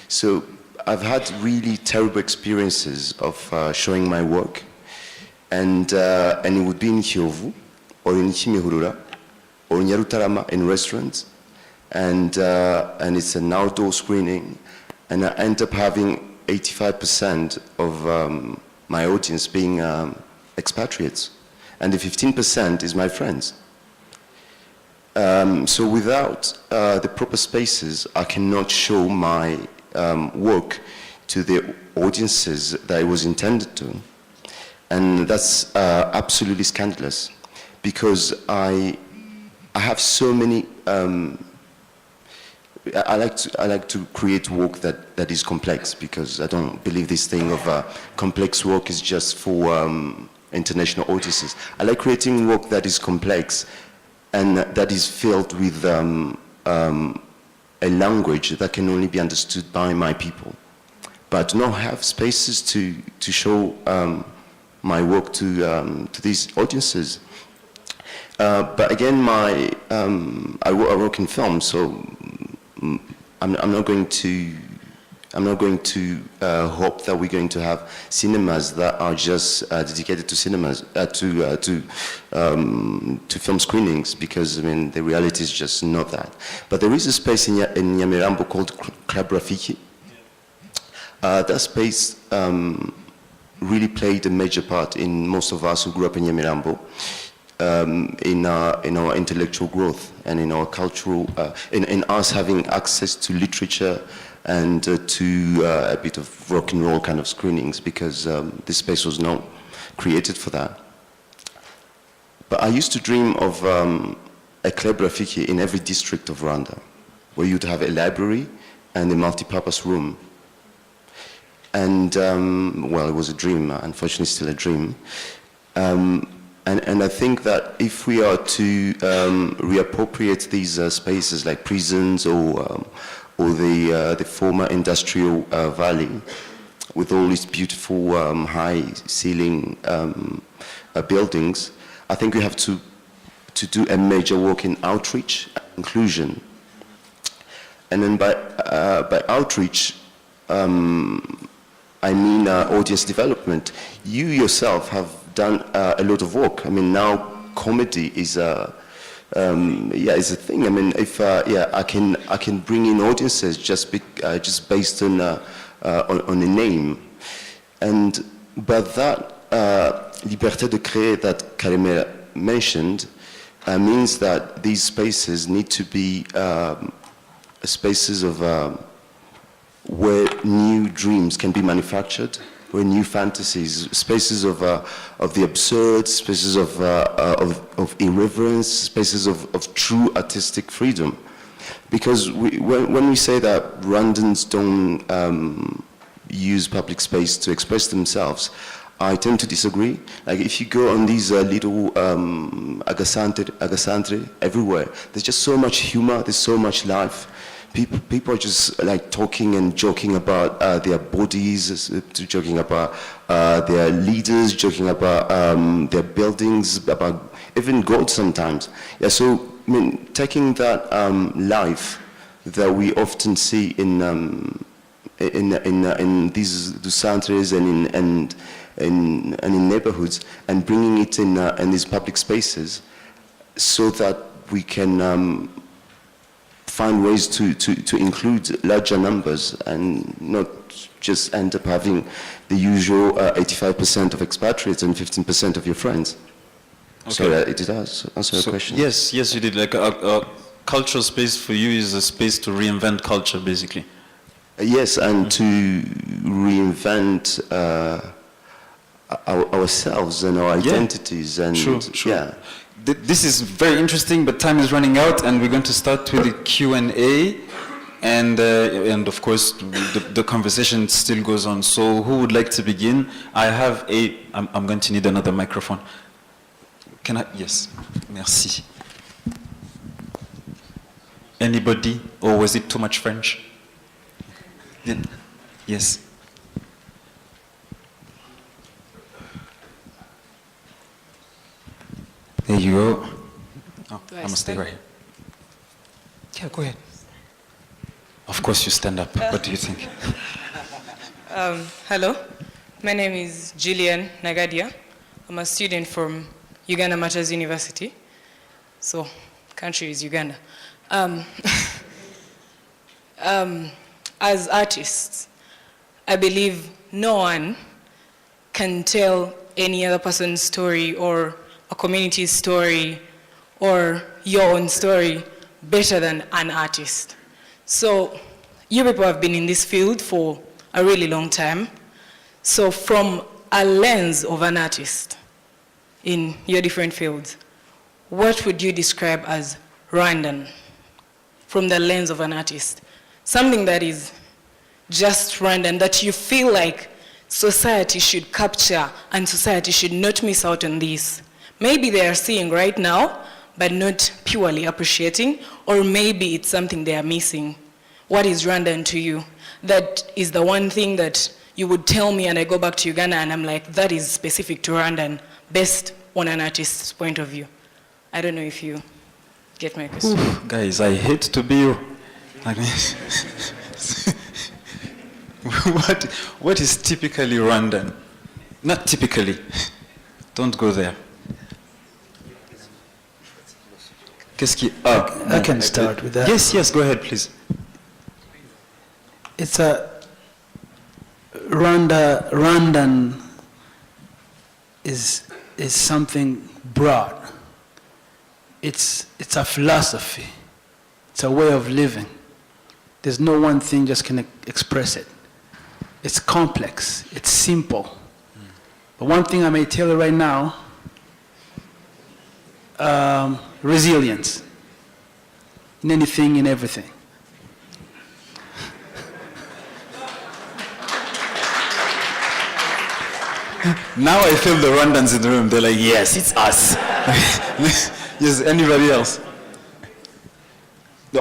So I've had really terrible experiences of showing my work, and it would be in Kiyovu, or in Kimihurura, or in Nyarutarama in restaurants, and it's an outdoor screening, and I end up having 85% of my audience being expatriates, and the 15% is my friends. So without the proper spaces, I cannot show my work to the audiences that it was intended to. And that's absolutely scandalous, because I have so many, I like to create work that is complex, because I don't believe this thing of complex work is just for international audiences. I like creating work that is complex and that is filled with a language that can only be understood by my people, but not have spaces to show my work to these audiences. But again, I work in film, so I'm not going to hope that we're going to have cinemas that are just dedicated to cinemas to film screenings, because I mean the reality is just not that. But there is a space in Nyamirambo called Club Rafiki. That space really played a major part in most of us who grew up in Nyamirambo. In our intellectual growth and in our cultural, in us having access to literature and to a bit of rock and roll kind of screenings, because this space was not created for that. But I used to dream of a Club Rafiki in every district of Rwanda, where you'd have a library and a multi-purpose room. And, well, it was a dream, unfortunately still a dream. And I think that if we are to reappropriate these spaces like prisons or the former industrial valley with all these beautiful high ceiling buildings, I think we have to do a major work in outreach and inclusion. And then by outreach, I mean audience development. You yourself have done a lot of work. I mean, now comedy is a thing. I mean, if I can bring in audiences just based on a name, but that liberté de créer that Karimera mentioned means that these spaces need to be spaces of where new dreams can be manufactured, where new fantasies, spaces of the absurd, spaces of irreverence, spaces of true artistic freedom. Because when we say that Rwandans don't use public space to express themselves, I tend to disagree. Like if you go on these little agasantre everywhere, there's just so much humor, there's so much life. People are just like talking and joking about their bodies, joking about their leaders, joking about their buildings, about even God sometimes. Yeah, so I mean, taking that life that we often see in these dusantres and in neighborhoods, and bringing it in these public spaces, so that we can find ways to include larger numbers and not just end up having the usual 85% of expatriates and 15% of your friends. Okay. So did that answer your question? Yes, you did. Like a cultural space for you is a space to reinvent culture, basically. Yes, and to reinvent ourselves and our identities. And True. yeah. This is very interesting, but time is running out, and we're going to start with the Q&A, and of course the conversation still goes on. So who would like to begin? I'm going to need another microphone. Can I? Yes. Merci. Anybody, or was it too much French? Yes. There you go. Oh, I must stay right here. Yeah, go ahead. Of course you stand up. What do you think? Hello, my name is Gillian Nagadia. I'm a student from Uganda Martyrs University. So, country is Uganda. As artists, I believe no one can tell any other person's story or a community's story or your own story better than an artist. So you people have been in this field for a really long time. So from a lens of an artist in your different fields, what would you describe as Rwandan from the lens of an artist? Something that is just Rwandan, that you feel like society should capture and society should not miss out on this. Maybe they are seeing right now, but not purely appreciating, or maybe it's something they are missing. What is Rwandan to you? That is the one thing that you would tell me, and I go back to Uganda and I'm like, that is specific to Rwandan, based on an artist's point of view. I don't know if you get my question. Oof, guys, I hate to be you. I mean, what is typically Rwandan? Not typically. Don't go there. I can start with that. Yes, go ahead, please. It's a Rwandan is something broad. It's a philosophy. It's a way of living. There's no one thing just can express it. It's complex. It's simple. But one thing I may tell you right now, resilience in anything, in everything. Now I feel the Rwandans in the room. They're like, yes, it's us. Yes, anybody else?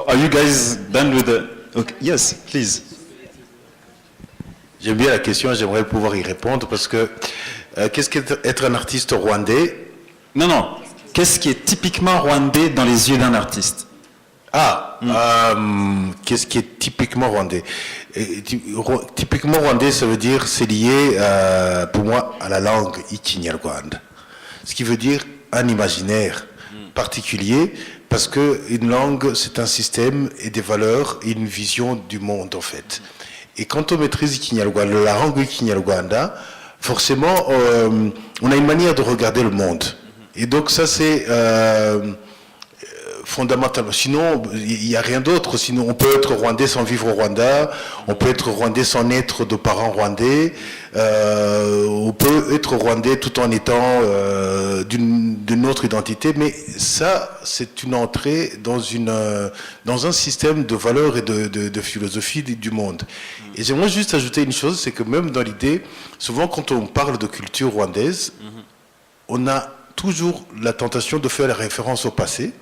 Are you guys done with the... Okay. Yes, please. J'aime bien la question, j'aimerais pouvoir y répondre parce que qu'est-ce qu'être un artiste rwandais? Non. Qu'est-ce qui est typiquement rwandais dans les yeux d'un artiste? Qu'est-ce qui est typiquement rwandais? Typiquement rwandais, ça veut dire, c'est lié pour moi à la langue Ikinyarwanda. Ce qui veut dire un imaginaire particulier, parce qu'une langue, c'est un système et des valeurs et une vision du monde, en fait. Et quand on maîtrise Ikinyarwanda, la langue Ikinyarwanda, forcément, on a une manière de regarder le monde. Et donc ça, c'est fondamentalement. Sinon, il n'y a rien d'autre. Sinon, on peut être rwandais sans vivre au Rwanda, on peut être rwandais sans naître de parents rwandais, on peut être rwandais tout en étant d'une autre identité, mais ça, c'est une entrée dans un système de valeurs et de philosophie du monde. Et j'aimerais juste ajouter une chose, c'est que même dans l'idée, souvent quand on parle de culture rwandaise, on a toujours la tentation de faire la référence au passé,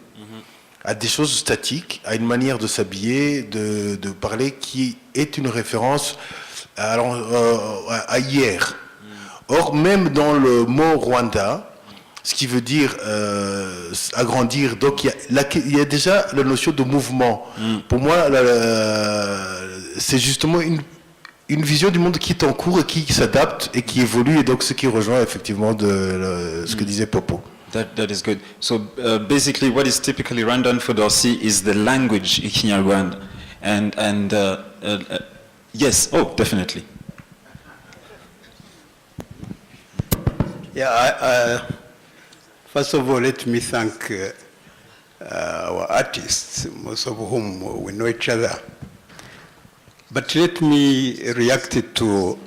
à des choses statiques, à une manière de s'habiller, de parler qui est une référence à hier. Or, même dans le mot Rwanda, ce qui veut dire agrandir, donc il y a déjà la notion de mouvement. Pour moi, c'est justement une vision du monde qui est en cours et qui s'adapte et qui évolue, et donc ce qui rejoint effectivement ce que disait Popo. That is good. So basically what is typically Rwandan for Dorsi is the language Ikinyarwanda. And yes, oh, definitely. Yeah, first of all, let me thank our artists, most of whom we know each other. But let me react to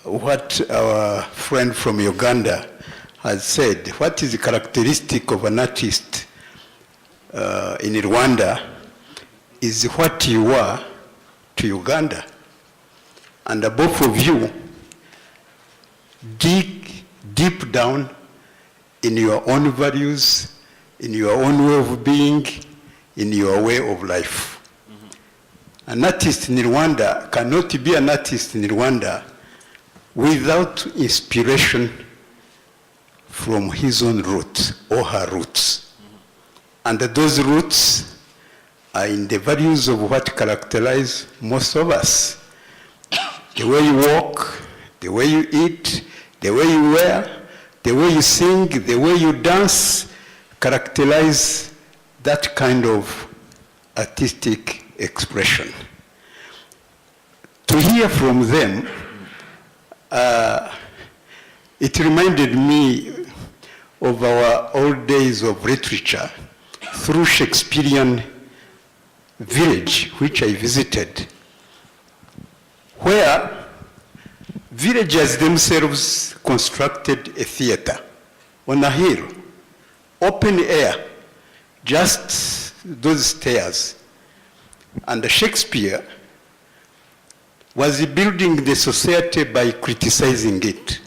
what our friend from Uganda has said. What is the characteristic of an artist in Rwanda is what you are to Uganda. And both of you dig deep down in your own values, in your own way of being, in your way of life. An artist in Rwanda cannot be an artist in Rwanda without inspiration from his own roots or her roots. And those roots are in the values of what characterize most of us. The way you walk, the way you eat, the way you wear, the way you sing, the way you dance, characterize that kind of artistic expression. To hear from them, it reminded me of our old days of literature through Shakespearean village, which I visited, where villagers themselves constructed a theater on a hill, open air, just those stairs. And Shakespeare was building the society by criticizing it,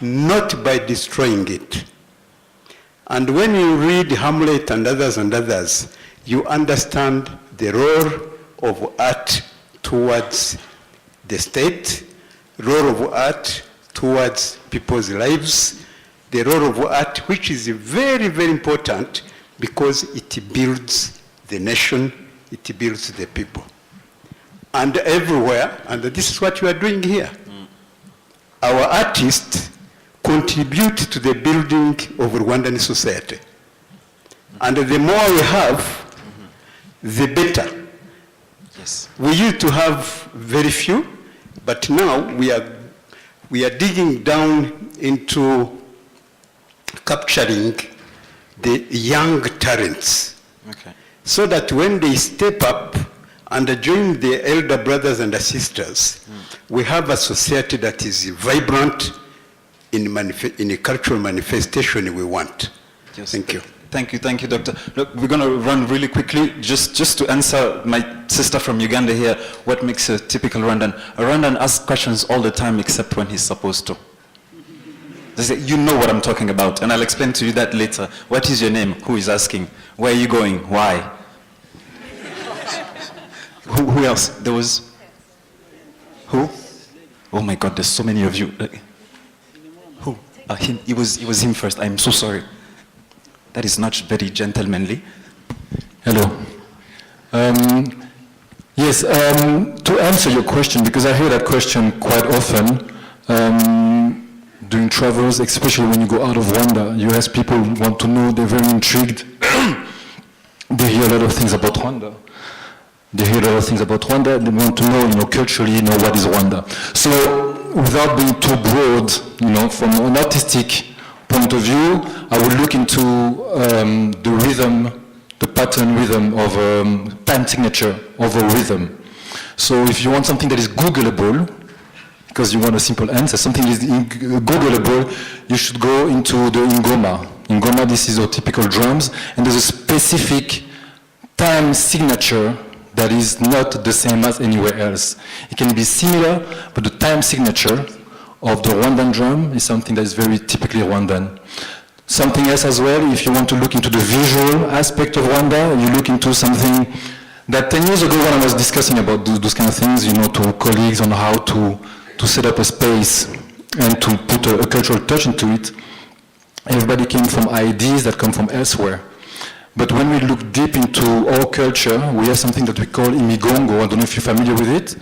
not by destroying it. And when you read Hamlet and others, you understand the role of art towards the state, role of art towards people's lives, the role of art, which is very, very important because it builds the nation, it builds the people. And everywhere, and this is what you are doing here. Our artists contribute to the building of Rwandan society. And the more we have, the better. Yes. We used to have very few, but now we are digging down into capturing the young talents. Okay. So that when they step up and join the elder brothers and sisters, we have a society that is vibrant in a cultural manifestation we want. Yes. Thank you. Thank you, Doctor. Look, we're going to run really quickly, just to answer my sister from Uganda here, what makes a typical Rwandan. A Rwandan asks questions all the time except when he's supposed to. They say, you know what I'm talking about, and I'll explain to you that later. What is your name? Who is asking? Where are you going? Why? Who else? There was... Who? Oh my God, there's so many of you. Who? Him. It was him first. I'm so sorry. That is not very gentlemanly. Hello. Yes, to answer your question, because I hear that question quite often during travels, especially when you go out of Rwanda, you ask people who want to know, they're very intrigued. They hear a lot of things about Rwanda. They want to know, culturally, what is Rwanda. So, without being too broad, from an artistic point of view, I would look into the rhythm, the pattern rhythm of time signature of a rhythm. So if you want something that is Googleable, because you want a simple answer, something that is Googleable, you should go into the Ingoma. Ingoma, this is our typical drums, and there's a specific time signature that is not the same as anywhere else. It can be similar, but the time signature of the Rwandan drum is something that is very typically Rwandan. Something else as well, if you want to look into the visual aspect of Rwanda, you look into something that 10 years ago when I was discussing about those kind of things, to colleagues on how to set up a space and to put a cultural touch into it, everybody came from ideas that come from elsewhere. But when we look deep into our culture, we have something that we call imigongo. I don't know if you're familiar with it,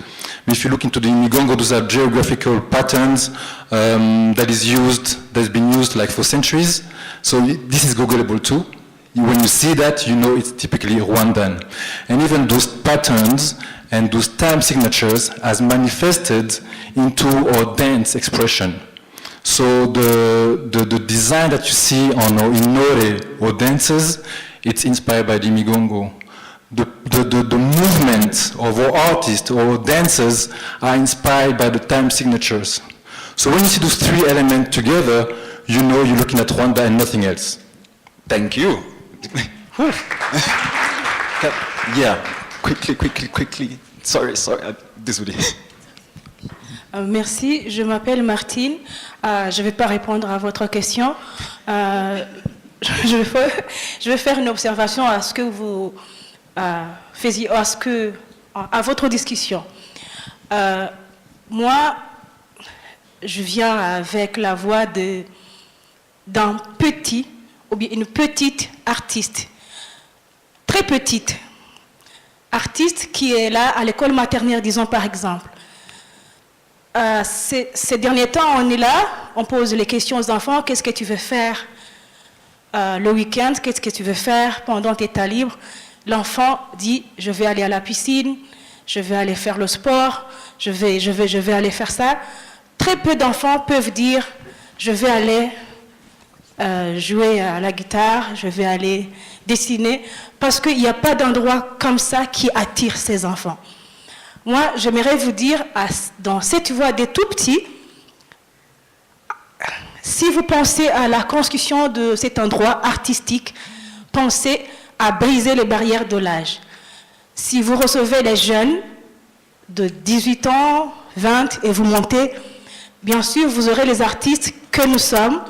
If you look into the Imigongo, those are geographical patterns that's been used like for centuries. So this is Googleable too. When you see that, you know it's typically Rwandan. And even those patterns and those time signatures as manifested into our dance expression. So the design that you see on our Inore or dances, it's inspired by the Imigongo. The movement of our artists or dancers are inspired by the time signatures. So when you see those three elements together, you know you're looking at Rwanda and nothing else. Thank you. Yeah, quickly. Sorry, désolé. Merci, je m'appelle Martine. Je ne vais pas répondre à votre question. Je vais faire une observation à ce que vous faisiez, à votre discussion. Moi, je viens avec la voix d'un petit, ou bien une petite artiste, très petite artiste qui est là à l'école maternelle, disons par exemple. Ces derniers temps, on est là, on pose les questions aux enfants, qu'est-ce que tu veux faire le week-end, qu'est-ce que tu veux faire pendant tes temps libres? L'enfant dit, je vais aller à la piscine, je vais aller faire le sport, je vais aller faire ça. Très peu d'enfants peuvent dire, je vais aller jouer à la guitare, je vais aller dessiner, parce qu'il n'y a pas d'endroit comme ça qui attire ces enfants. Moi, j'aimerais vous dire, dans cette voie des tout petits, si vous pensez à la construction de cet endroit artistique, pensez à briser les barrières de l'âge. Si vous recevez les jeunes de 18 ans, 20 et vous montez, bien sûr, vous aurez les artistes que nous sommes,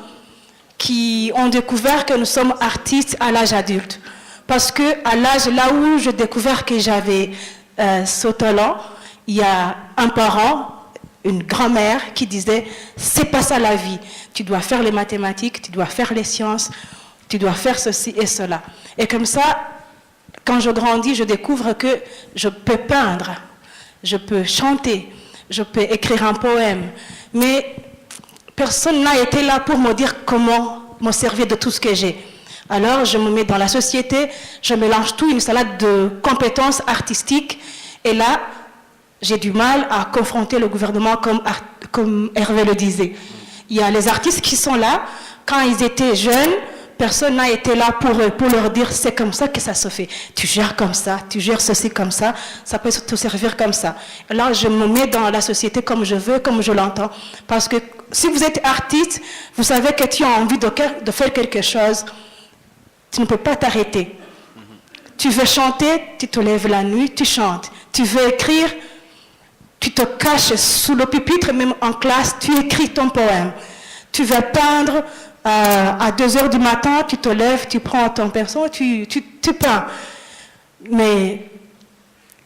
qui ont découvert que nous sommes artistes à l'âge adulte. Parce qu'à l'âge là où j'ai découvert que j'avais ce talent, il y a un parent, une grand-mère qui disait « c'est pas ça la vie, tu dois faire les mathématiques, tu dois faire les sciences, tu dois faire ceci et cela ». Et comme ça, quand je grandis, je découvre que je peux peindre, je peux chanter, je peux écrire un poème, mais personne n'a été là pour me dire comment me servir de tout ce que j'ai. Alors je me mets dans la société, je mélange tout, une salade de compétences artistiques, et là, j'ai du mal à confronter le gouvernement comme Hervé le disait. Il y a les artistes qui sont là, quand ils étaient jeunes, personne n'a été là pour eux, pour leur dire c'est comme ça que ça se fait. Tu gères comme ça, tu gères ceci comme ça peut te servir comme ça. Là, je me mets dans la société comme je veux, comme je l'entends. Parce que si vous êtes artiste, vous savez que tu as envie de faire quelque chose, tu ne peux pas t'arrêter. Tu veux chanter, tu te lèves la nuit, tu chantes. Tu veux écrire, tu te caches sous le pupitre, même en classe, tu écris ton poème. Tu veux peindre, à 2 heures du matin, tu te lèves, tu prends ton pinceau, tu peins. Mais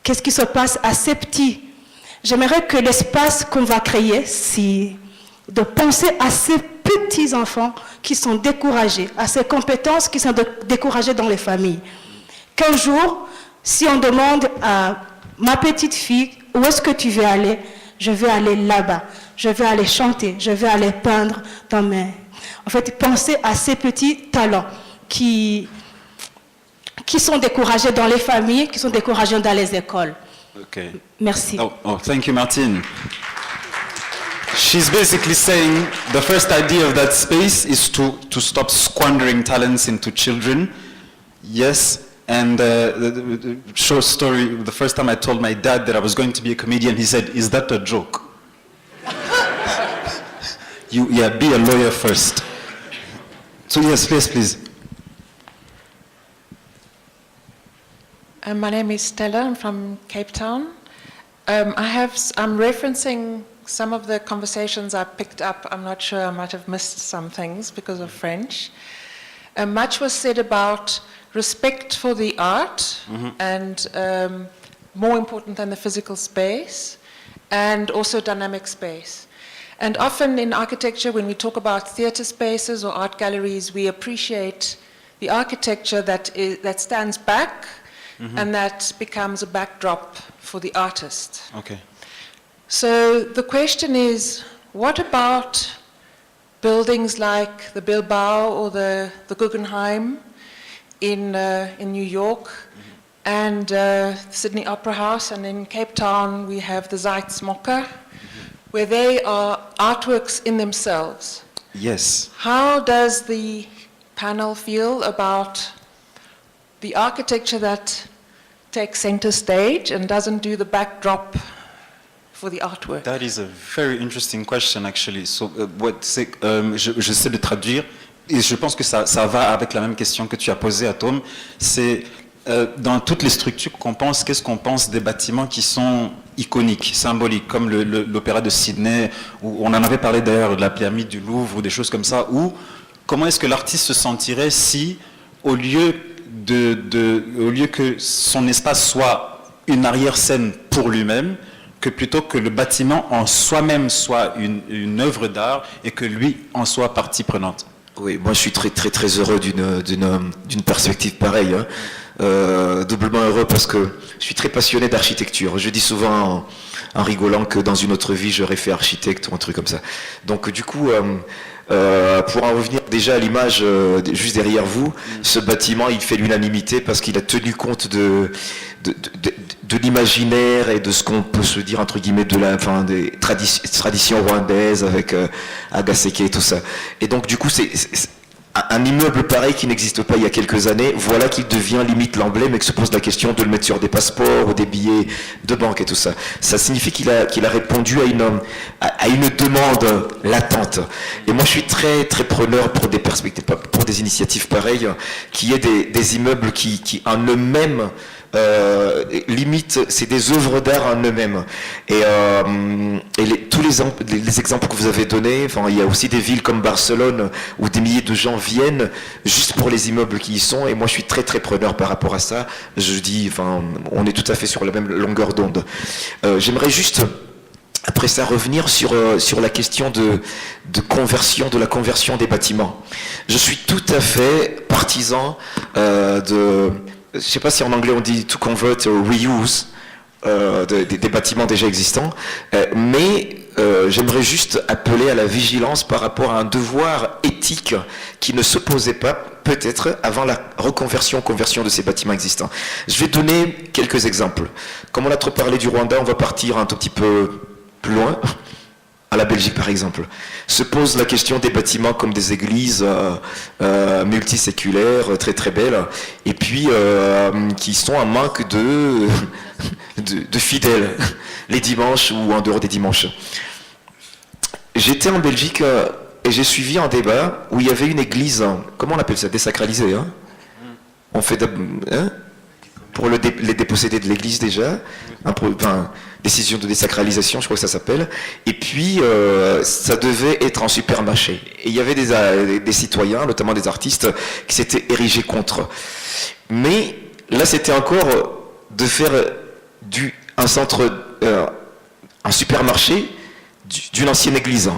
qu'est-ce qui se passe à ces petits? J'aimerais que l'espace qu'on va créer, c'est de penser à ces petits enfants qui sont découragés, à ces compétences qui sont découragées dans les familles. Qu'un jour, si on demande à ma petite fille, où est-ce que tu veux aller? Je vais aller là-bas, je vais aller chanter, je vais aller peindre dans mes... En fait, pensez à ces petits talents qui sont découragés dans les familles, qui sont découragés dans les écoles. Okay. Merci. Oh, thank you, Martine. She's basically saying the first idea of that space is to stop squandering talents into children. Yes, and the short story, the first time I told my dad that I was going to be a comedian, he said, "Is that a joke?" Be a lawyer first. So yes, please. My name is Stella, I'm from Cape Town. I'm referencing some of the conversations I picked up. I'm not sure, I might have missed some things because of French. Much was said about respect for the art, and more important than the physical space, and also dynamic space. And often in architecture, when we talk about theater spaces or art galleries, we appreciate the architecture that stands back and that becomes a backdrop for the artist. Okay. So the question is, what about buildings like the Bilbao or the Guggenheim in New York, and Sydney Opera House, and in Cape Town we have the Zeitz-Mocker, where they are artworks in themselves. Yes. How does the panel feel about the architecture that takes center stage and doesn't do the backdrop for the artwork? That is a very interesting question, actually. So, j'essaie de traduire, et je pense que ça va avec la même question que tu as posée à Tom. C'est dans toutes les structures qu'on pense, qu'est-ce qu'on pense des bâtiments qui sont iconiques, symboliques, comme l'opéra de Sydney, où on en avait parlé d'ailleurs de la pyramide du Louvre ou des choses comme ça, ou comment est-ce que l'artiste se sentirait si, au lieu que son espace soit une arrière-scène pour lui-même, que plutôt que le bâtiment en soi-même soit une œuvre d'art et que lui en soit partie prenante. Oui, moi je suis très très très heureux d'une perspective pareille. Hein. Doublement heureux parce que je suis très passionné d'architecture. Je dis souvent en rigolant que dans une autre vie j'aurais fait architecte ou un truc comme ça. Donc du coup, pour en revenir déjà à l'image juste derrière vous, ce bâtiment il fait l'unanimité parce qu'il a tenu compte de l'imaginaire et de ce qu'on peut se dire entre guillemets des traditions rwandaises avec Agaseke et tout ça. Et donc du coup c'est un immeuble pareil qui n'existe pas il y a quelques années, voilà qu'il devient limite l'emblème et que se pose la question de le mettre sur des passeports ou des billets de banque et tout ça. Ça signifie qu'il a répondu à une demande latente. Et moi je suis très très preneur pour des perspectives, pour des initiatives pareilles, qui est des immeubles qui en eux-mêmes limite, c'est des œuvres d'art en eux-mêmes. Et tous les exemples que vous avez donnés, enfin, il y a aussi des villes comme Barcelone où des milliers de gens viennent juste pour les immeubles qui y sont. Et moi, je suis très très preneur par rapport à ça. Je dis, enfin, on est tout à fait sur la même longueur d'onde. J'aimerais juste après ça revenir sur la question de la conversion des bâtiments. Je suis tout à fait partisan je ne sais pas si en anglais on dit to convert ou reuse des bâtiments déjà existants, mais j'aimerais juste appeler à la vigilance par rapport à un devoir éthique qui ne se posait pas peut-être avant la conversion de ces bâtiments existants. Je vais donner quelques exemples. Comme on a trop parlé du Rwanda, on va partir un tout petit peu plus loin. À la Belgique, par exemple, se pose la question des bâtiments comme des églises multiséculaires, très très belles, et puis qui sont en manque de fidèles, les dimanches ou en dehors des dimanches. J'étais en Belgique et j'ai suivi un débat où il y avait une église, comment on appelle ça, désacralisée, hein? On fait pour les dépossédés de l'église déjà, décision de désacralisation, je crois que ça s'appelle, et puis ça devait être un supermarché. Et il y avait des citoyens, notamment des artistes, qui s'étaient érigés contre. Mais là, c'était encore de faire un supermarché d'une ancienne église.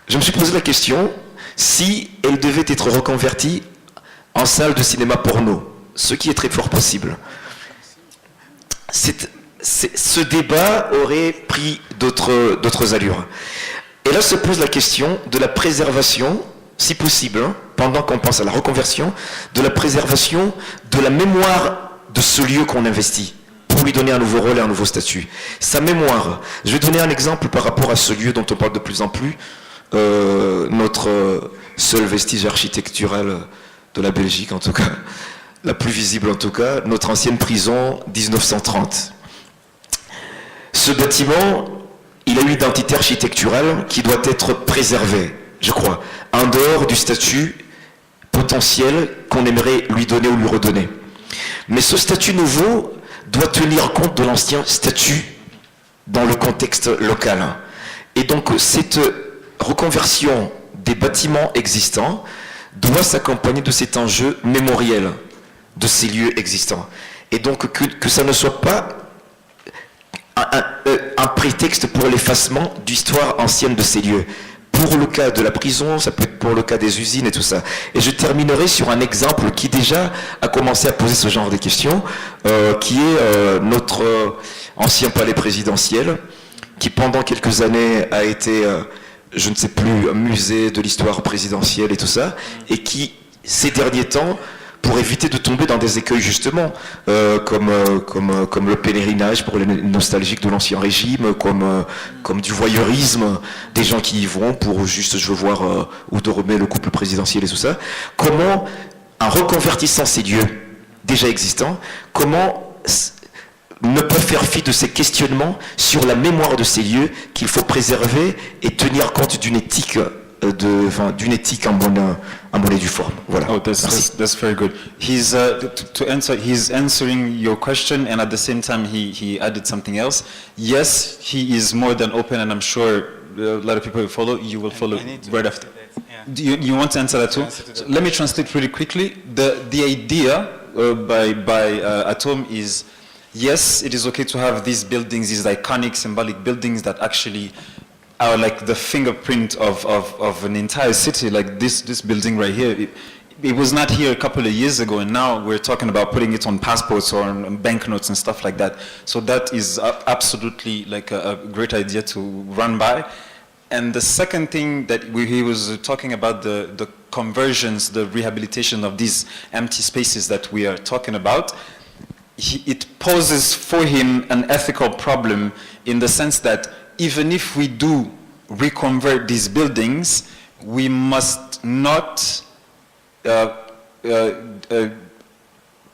Je me suis posé la question si elle devait être reconvertie en salle de cinéma porno, ce qui est très fort possible. Ce débat aurait pris d'autres allures. Et là se pose la question de la préservation, si possible, pendant qu'on pense à la reconversion, de la préservation de la mémoire de ce lieu qu'on investit, pour lui donner un nouveau rôle et un nouveau statut. Sa mémoire. Je vais donner un exemple par rapport à ce lieu dont on parle de plus en plus, notre seul vestige architectural de la Belgique en tout cas, la plus visible en tout cas, notre ancienne prison 1930. Ce bâtiment, il a une identité architecturale qui doit être préservée, je crois, en dehors du statut potentiel qu'on aimerait lui donner ou lui redonner. Mais ce statut nouveau doit tenir compte de l'ancien statut dans le contexte local. Et donc cette reconversion des bâtiments existants doit s'accompagner de cet enjeu mémoriel de ces lieux existants. Et donc que ça ne soit pas un prétexte pour l'effacement d'histoire ancienne de ces lieux. Pour le cas de la prison, ça peut être pour le cas des usines et tout ça. Et je terminerai sur un exemple qui déjà a commencé à poser ce genre de questions, qui est notre ancien palais présidentiel, qui pendant quelques années a été, je ne sais plus, un musée de l'histoire présidentielle et tout ça, et qui, ces derniers temps, pour éviter de tomber dans des écueils justement, comme le pèlerinage pour les nostalgiques de l'Ancien Régime, comme du voyeurisme, des gens qui y vont pour juste, je veux voir où dormait le couple présidentiel et tout ça. Comment, en reconvertissant ces lieux déjà existants, comment ne pas faire fi de ces questionnements sur la mémoire de ces lieux qu'il faut préserver et tenir compte d'une éthique en bonne et due forme. Voilà. Oh, that's very good. He's to answer. He's answering your question, and at the same time, he added something else. Yes, he is more than open, and I'm sure a lot of people will follow. You will follow right after. Do you want to answer that too? So let me translate really quickly. The idea by Atom is, yes, it is okay to have these buildings, these iconic, symbolic buildings that actually are like the fingerprint of an entire city, like this building right here. It was not here a couple of years ago, and now we're talking about putting it on passports or on banknotes and stuff like that. So that is absolutely like a great idea to run by. And the second thing that he was talking about, the conversions, the rehabilitation of these empty spaces that we are talking about, it poses for him an ethical problem in the sense that even if we do reconvert these buildings, we must not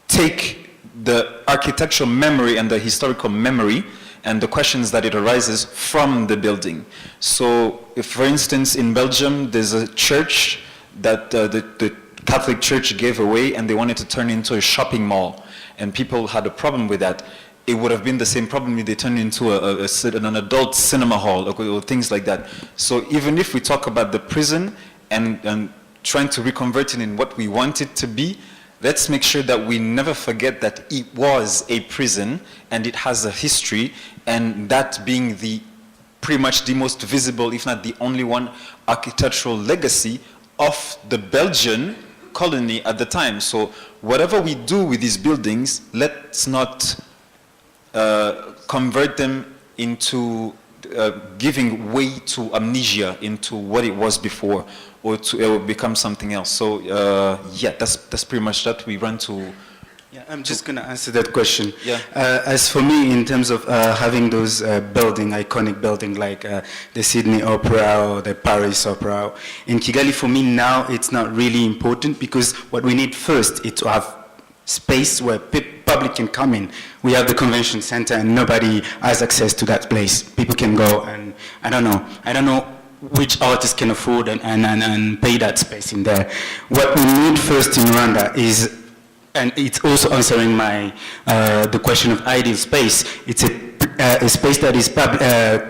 take the architectural memory and the historical memory and the questions that it arises from the building. So if, for instance, in Belgium, there's a church that the Catholic Church gave away and they wanted to turn into a shopping mall, and people had a problem with that. It would have been the same problem if they turned into an adult cinema hall or things like that. So even if we talk about the prison and trying to reconvert it in what we want it to be, let's make sure that we never forget that it was a prison and it has a history, and that being pretty much the most visible, if not the only one, architectural legacy of the Belgian colony at the time. So whatever we do with these buildings, let's not convert them into giving way to amnesia, into what it was before, or to it will become something else. So yeah, that's pretty much that. We run to. Yeah, I'm just going to answer that question. Yeah. As for me, in terms of having those iconic building like the Sydney Opera or the Paris Opera, in Kigali, for me now, it's not really important, because what we need first is to have space where public can come in. We have the convention center and nobody has access to that place. People can go and I don't know which artist can afford and pay that space in there. What we need first in Rwanda is, and it's also answering the question of ideal space, it's a space that is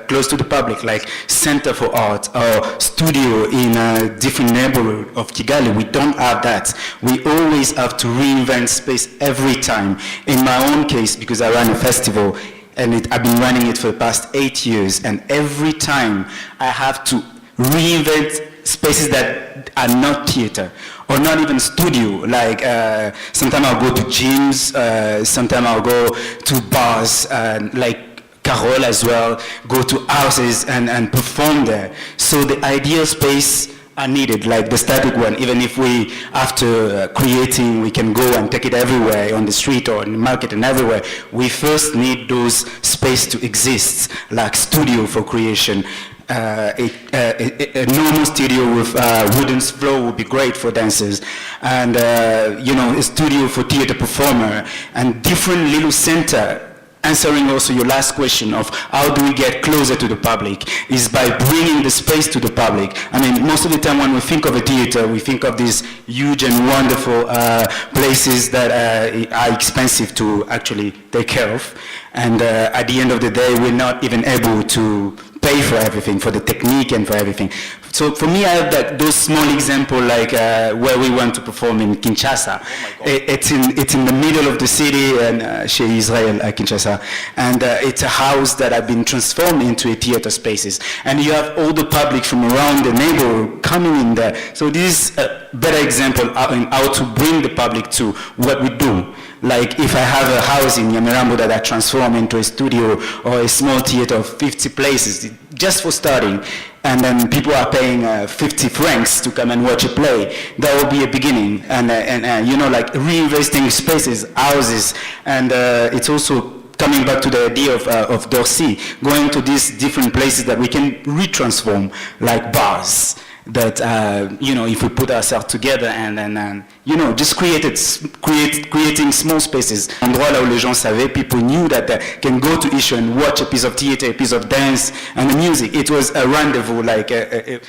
close to the public, like Center for Art or studio in a different neighborhood of Kigali. We don't have that. We always have to reinvent space every time. In my own case, because I run a festival, and I've been running it for the past 8 years, and every time I have to reinvent spaces that are not theater or not even studio. Like sometimes I'll go to gyms, sometimes I'll go to bars, like Carol as well, go to houses and perform there. So the ideal space are needed, like the static one. Even if we, after creating, we can go and take it everywhere on the street or in the market and everywhere, we first need those space to exist, like studio for creation. A normal studio with wooden floor would be great for dancers, and a studio for theater performer, and different little center. Answering also your last question of how do we get closer to the public is by bringing the space to the public. I mean, most of the time when we think of a theater, we think of these huge and wonderful places that are expensive to actually take care of. And at the end of the day, we're not even able to pay for everything, for the technique and for everything. So for me, I have those small examples, like where we went to perform in Kinshasa. It's in the middle of the city, and chez Israel, Kinshasa. And it's a house that has been transformed into a theater spaces. And you have all the public from around the neighborhood coming in there. So this is a better example in how to bring the public to what we do. like if I have a house in Nyamirambo that I transform into a studio or a small theater of 50 places, just for starting, and then people are paying 50 francs to come and watch a play, that will be a beginning. And you know, like reinvesting spaces, houses, and it's also coming back to the idea of Dorcy, going to these different places that we can retransform, like bars, that, you know, if we put ourselves together and you know, just creating small spaces. Endroits là où les gens savaient, people knew that they can go to issue and watch a piece of theater, a piece of dance, and the music. It was a rendezvous, like a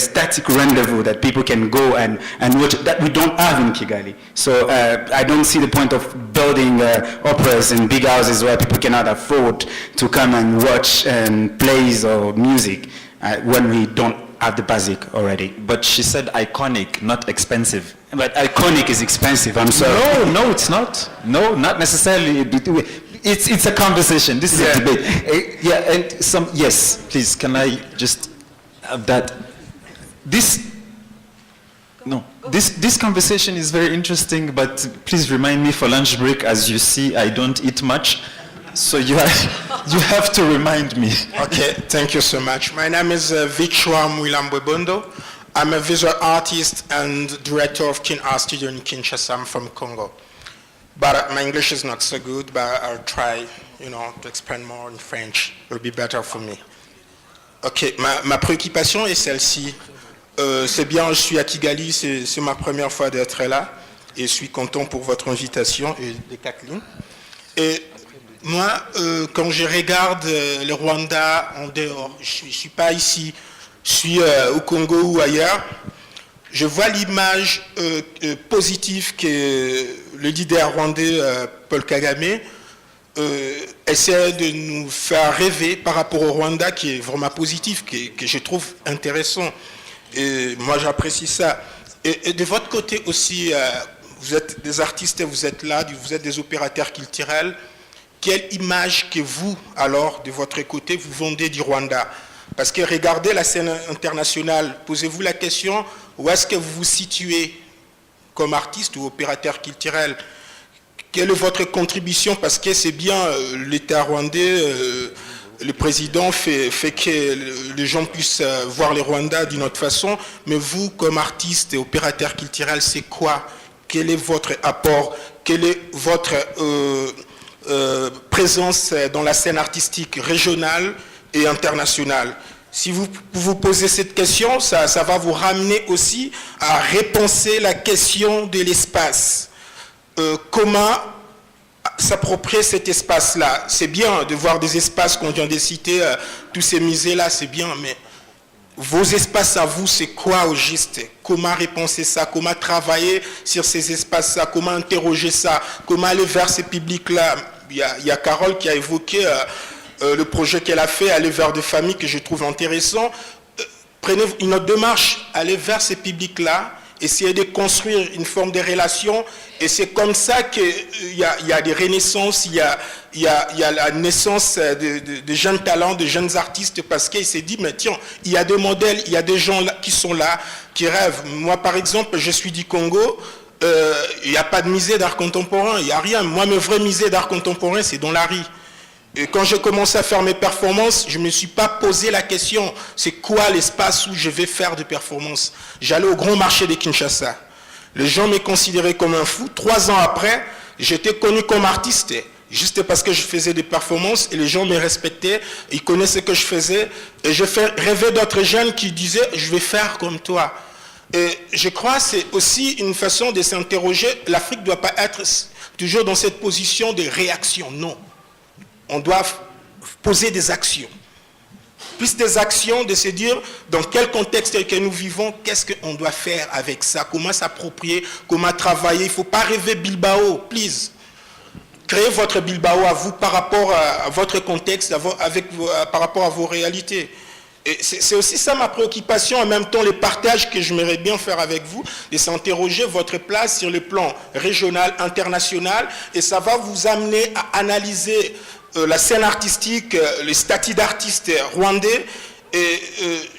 static rendezvous that people can go and watch, that we don't have in Kigali. So I don't see the point of building operas in big houses where people cannot afford to come and watch plays or music when we don't have the basic already. But she said iconic, not expensive. But iconic is expensive, I'm sorry. No, it's not. No, not necessarily. It's a conversation. This is a debate. Yeah, and yes, please, can I just have that? This conversation is very interesting, but please remind me for lunch break. As you see, I don't eat much. So you have to remind me. Okay, thank you so much. My name is Vichwa Mwilambwebondo. I'm a visual artist and director of Kin Art Studio in Kinshasa. I'm from Congo. But my English is not so good, but I'll try, you know, to explain more in French. It'll be better for me. Ok, ma préoccupation est celle-ci. C'est bien, je suis à Kigali, c'est ma première fois d'être là. Et je suis content pour votre invitation et de Kathleen. Et moi, quand je regarde le Rwanda en dehors, je ne suis pas ici, je suis au Congo ou ailleurs, je vois l'image positive que le leader rwandais Paul Kagame essaie de nous faire rêver par rapport au Rwanda, qui est vraiment positif, que je trouve intéressant. Et moi, j'apprécie ça. Et de votre côté aussi, vous êtes des artistes, vous êtes là, vous êtes des opérateurs culturels. Quelle image que vous, alors, de votre côté, vous vendez du Rwanda? Parce que regardez la scène internationale, posez-vous la question, où est-ce que vous vous situez comme artiste ou opérateur culturel? Quelle est votre contribution? Parce que c'est bien l'État rwandais, le président fait que les gens puissent voir le Rwanda d'une autre façon, mais vous, comme artiste et opérateur culturel, c'est quoi? Quel est votre apport? Quelle est votre présence dans la scène artistique régionale et internationale? Si vous vous posez cette question, ça va vous ramener aussi à repenser la question de l'espace. Comment s'approprier cet espace-là? C'est bien de voir des espaces qu'on vient de citer, tous ces musées-là, c'est bien, mais vos espaces à vous, c'est quoi au juste? Comment repenser ça? Comment travailler sur ces espaces-là? Comment interroger ça? Comment aller vers ces publics-là? Il y a Carole qui a évoqué le projet qu'elle a fait, aller vers des familles, que je trouve intéressant. Prenez une autre démarche, aller vers ces publics-là, essayer de construire une forme de relation, et c'est comme ça qu'il y a des renaissances, il y a la naissance de jeunes talents, de jeunes artistes, parce qu'il s'est dit, mais tiens, il y a des modèles, il y a des gens là, qui sont là, qui rêvent. Moi, par exemple, je suis du Congo, il n'y a pas de musée d'art contemporain, il n'y a rien. Moi, mes vrais musées d'art contemporain, c'est dans la rue. Et quand j'ai commencé à faire mes performances, je ne me suis pas posé la question, c'est quoi l'espace où je vais faire des performances? J'allais au grand marché de Kinshasa. Les gens me considéraient comme un fou. 3 ans après, j'étais connu comme artiste, juste parce que je faisais des performances et les gens me respectaient, ils connaissaient ce que je faisais. Et je fais rêver d'autres jeunes qui disaient, je vais faire comme toi. Et je crois que c'est aussi une façon de s'interroger. L'Afrique ne doit pas être toujours dans cette position de réaction, non. On doit poser des actions. Plus des actions, de se dire dans quel contexte que nous vivons, qu'est-ce qu'on doit faire avec ça, comment s'approprier, comment travailler. Il ne faut pas rêver Bilbao, please. Créez votre Bilbao à vous par rapport à votre contexte, par rapport à vos réalités. Et c'est aussi ça ma préoccupation, en même temps les partages que j'aimerais bien faire avec vous, de s'interroger votre place sur le plan régional, international, et ça va vous amener à analyser la scène artistique, les statuts d'artistes rwandais, Et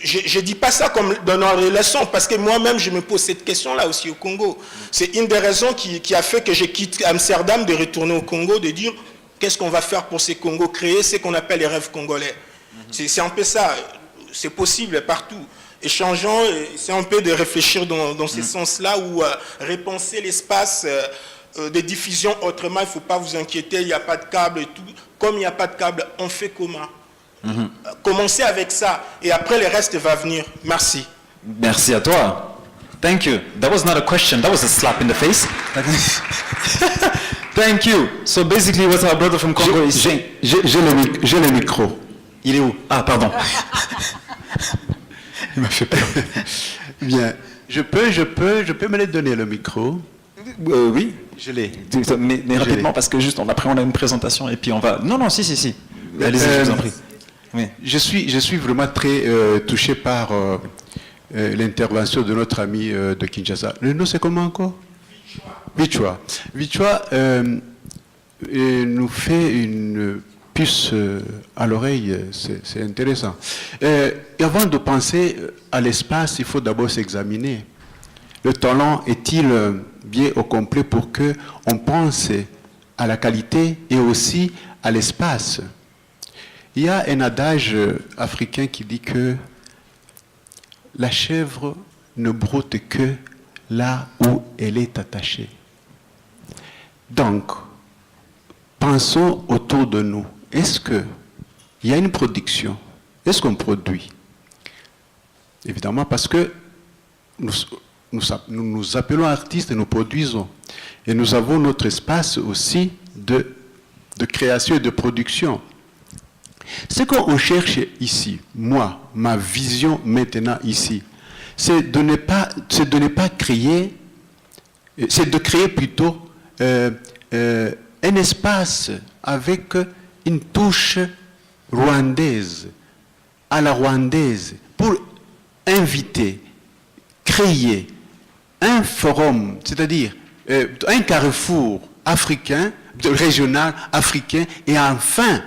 je ne dis pas ça comme donnant des leçons, parce que moi-même, je me pose cette question-là aussi au Congo. C'est une des raisons qui a fait que je quitte Amsterdam, de retourner au Congo, de dire qu'est-ce qu'on va faire pour ces Congos, créer ce qu'on appelle les rêves congolais. C'est un peu ça, c'est possible partout. Échangeons, c'est un peu de réfléchir dans ce sens-là, ou repenser l'espace de diffusion autrement. Il ne faut pas vous inquiéter, il n'y a pas de câble et tout. Comme il n'y a pas de câble, on fait comment? Commencez avec ça et après le reste va venir. Merci. Merci à toi. Thank you. That was not a question, that was a slap in the face. Thank you. So basically what our brother from Congo is saying... J'ai le micro. Il est où? Ah, pardon. Il m'a fait peur. Bien. Je peux me le donner le micro? Oui. Je l'ai. Mais rapidement, parce que juste après on a une présentation et puis on va... Non, si. Allez-y, je vous en prie. Oui. Je suis vraiment très touché par l'intervention de notre ami de Kinshasa. Le nom, c'est comment encore? Vichwa. Vichwa nous fait une puce à l'oreille, c'est intéressant. Et avant de penser à l'espace, il faut d'abord s'examiner. Le talent est-il bien au complet pour qu'on pense à la qualité et aussi à l'espace? Il y a un adage africain qui dit que la chèvre ne broute que là où elle est attachée. Donc, pensons autour de nous. Est-ce qu'il y a une production? Est-ce qu'on produit? Évidemment, parce que nous nous appelons artistes et nous produisons. Et nous avons notre espace aussi de création et de production. Ce qu'on cherche ici, moi, ma vision maintenant ici, c'est de ne pas créer, c'est de créer plutôt un espace avec une touche rwandaise, à la rwandaise, pour inviter, créer un forum, c'est-à-dire un carrefour africain, régional africain, et enfin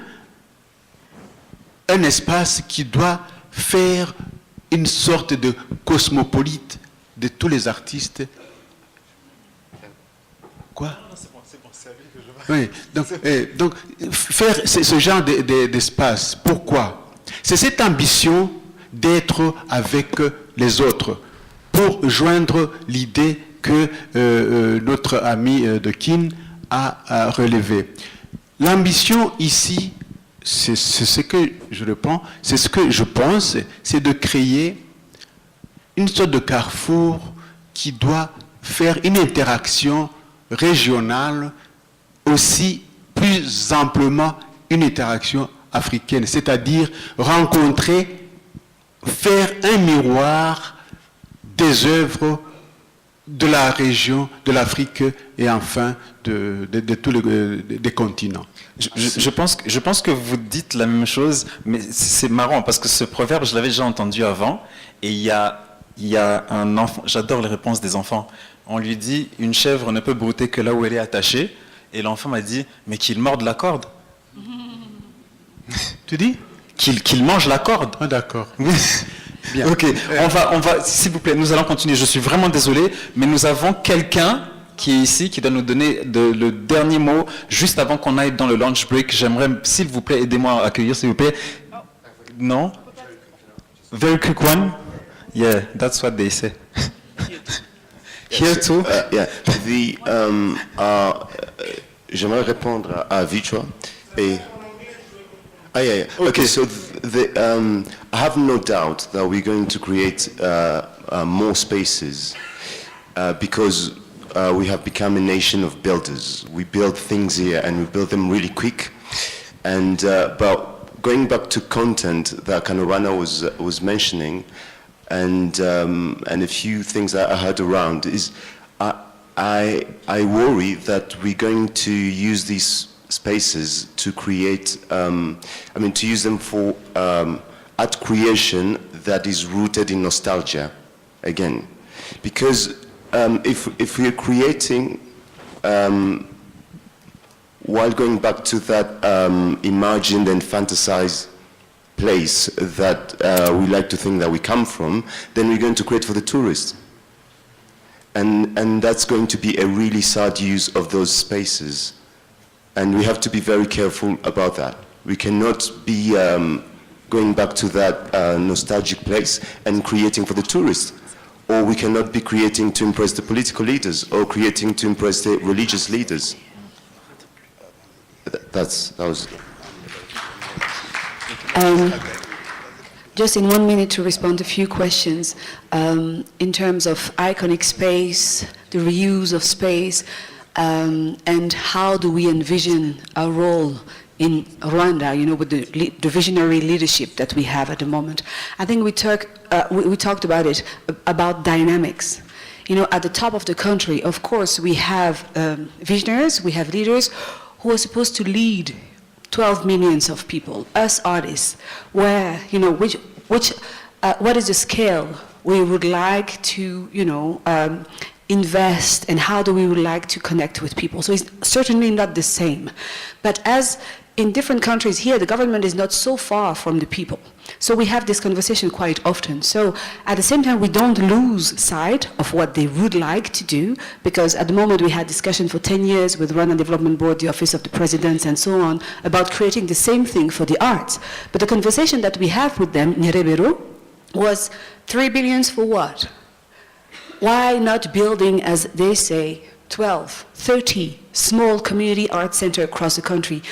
un espace qui doit faire une sorte de cosmopolite de tous les artistes. Quoi? Oui, donc faire ce genre d'espace, pourquoi? C'est cette ambition d'être avec les autres, pour joindre l'idée que notre ami de Kin a relevée. L'ambition ici, c'est ce que je reprends, c'est ce que je pense, c'est de créer une sorte de carrefour qui doit faire une interaction régionale, aussi plus amplement une interaction africaine, c'est-à-dire rencontrer, faire un miroir des œuvres de la région, de l'Afrique et enfin de tous les continents. Je pense que vous dites la même chose, mais c'est marrant parce que ce proverbe, je l'avais déjà entendu avant, et il y a un enfant, j'adore les réponses des enfants, on lui dit « une chèvre ne peut brouter que là où elle est attachée », et l'enfant m'a dit « mais qu'il morde la corde ». Tu dis? Qu'il mange la corde. Ah d'accord. Bien. Ok, on va, s'il vous plaît, nous allons continuer. Je suis vraiment désolé, mais nous avons quelqu'un qui est ici, qui doit nous donner le dernier mot, juste avant qu'on aille dans le lunch break. J'aimerais, s'il vous plaît, aidez-moi à accueillir, s'il vous plaît. Non? Very quick one? Yeah, that's what they say. Here too? Yeah, j'aimerais répondre à Vichwa. Yeah. Okay, so I have no doubt that we're going to create more spaces because we have become a nation of builders. We build things here and we build them really quick. And but going back to content that Kanorana was mentioning, and a few things that I heard around is I worry that we're going to use these spaces to create, to use them for art creation that is rooted in nostalgia, again. Because if we are creating, while going back to that imagined and fantasized place that we like to think that we come from, then we're going to create for the tourists. And that's going to be a really sad use of those spaces. And we have to be very careful about that. We cannot be going back to that nostalgic place and creating for the tourists. Or we cannot be creating to impress the political leaders or creating to impress the religious leaders. That was... Just in 1 minute to respond to a few questions. In terms of iconic space, the reuse of space, and how do we envision our role in Rwanda, you know, with the visionary leadership that we have at the moment. I think we talked about it, about dynamics. You know, at the top of the country, of course, we have visionaries, we have leaders who are supposed to lead 12 millions of people, us artists, where, you know, what is the scale we would like to, you know, invest, and how do we would like to connect with people. So it's certainly not the same. But as in different countries here, the government is not so far from the people. So we have this conversation quite often. So at the same time, we don't lose sight of what they would like to do, because at the moment we had discussion for 10 years with Rwanda Development Board, the Office of the President, and so on, about creating the same thing for the arts. But the conversation that we have with them, Nyerebero, was 3 billion for what? Why not building, as they say, 12, 30 small community art centers across the country,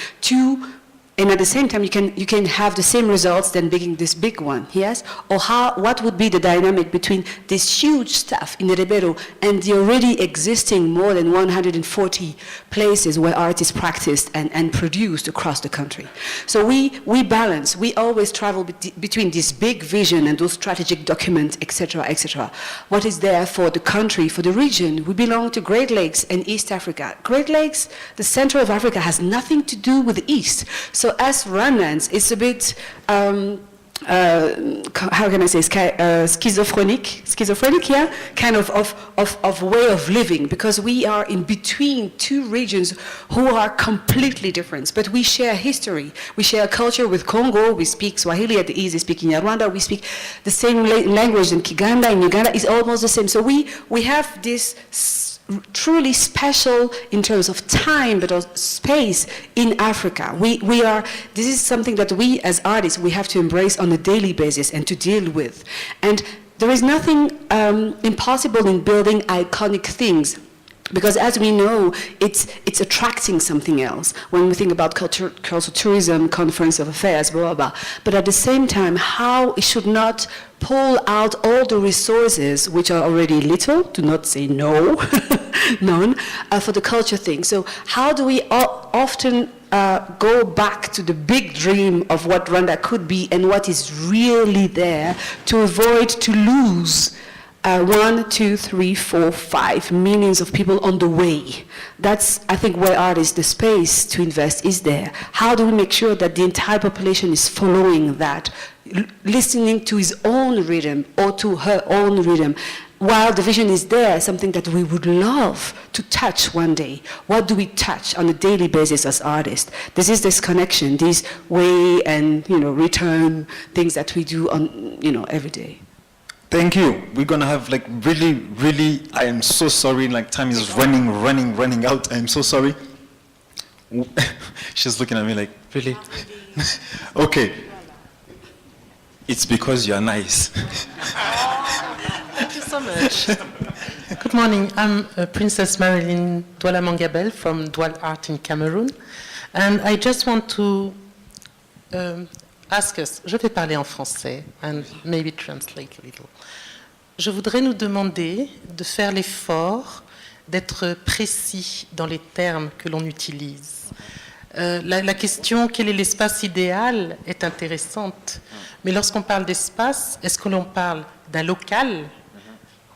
and at the same time you can have the same results than making this big one, yes? Or what would be the dynamic between this huge stuff in Nyerebero and the already existing more than 140 places where art is practiced and produced across the country? So we balance, we always travel between this big vision and those strategic documents, etc., etc. What is there for the country, for the region? We belong to Great Lakes and East Africa. Great Lakes, the center of Africa, has nothing to do with the East. So as Rwandans, it's a bit, how can I say, schizophrenic, yeah? Kind of way of living, because we are in between two regions who are completely different. But we share history, we share culture with Congo, we speak Swahili at the east, they speak in Rwanda, we speak the same language in Kiganda, in Uganda, is almost the same. So we have this truly special in terms of time, but also space in Africa. This is something that we as artists, we have to embrace on a daily basis and to deal with. And there is nothing impossible in building iconic things, because as we know, it's attracting something else when we think about cultural tourism, conference of affairs, blah, blah, blah. But at the same time, how it should not pull out all the resources, which are already little, to not say no, none, for the culture thing. So how do we often go back to the big dream of what Rwanda could be and what is really there, to avoid to lose 1, 2, 3, 4, 5 millions of people on the way? That's, I think, where art is, the space to invest is there. How do we make sure that the entire population is following that, listening to his own rhythm or to her own rhythm, while the vision is there, something that we would love to touch one day? What do we touch on a daily basis as artists? This connection, these way and, you know, return things that we do on, you know, every day. Thank you. We're gonna have like really, I am so sorry, like time is running out. I'm so sorry. She's looking at me like, really? Okay. It's because you're nice. Thank you so much. Good morning. I'm Princess Marilyn Douala Mangabel from Douala Art in Cameroon. And I just want to ask us, je vais parler en français and maybe translate a little. Je voudrais nous demander de faire l'effort d'être précis dans les termes que l'on utilise. La question, quel est l'espace idéal, est intéressante. Mais lorsqu'on parle d'espace, est-ce que l'on parle d'un local?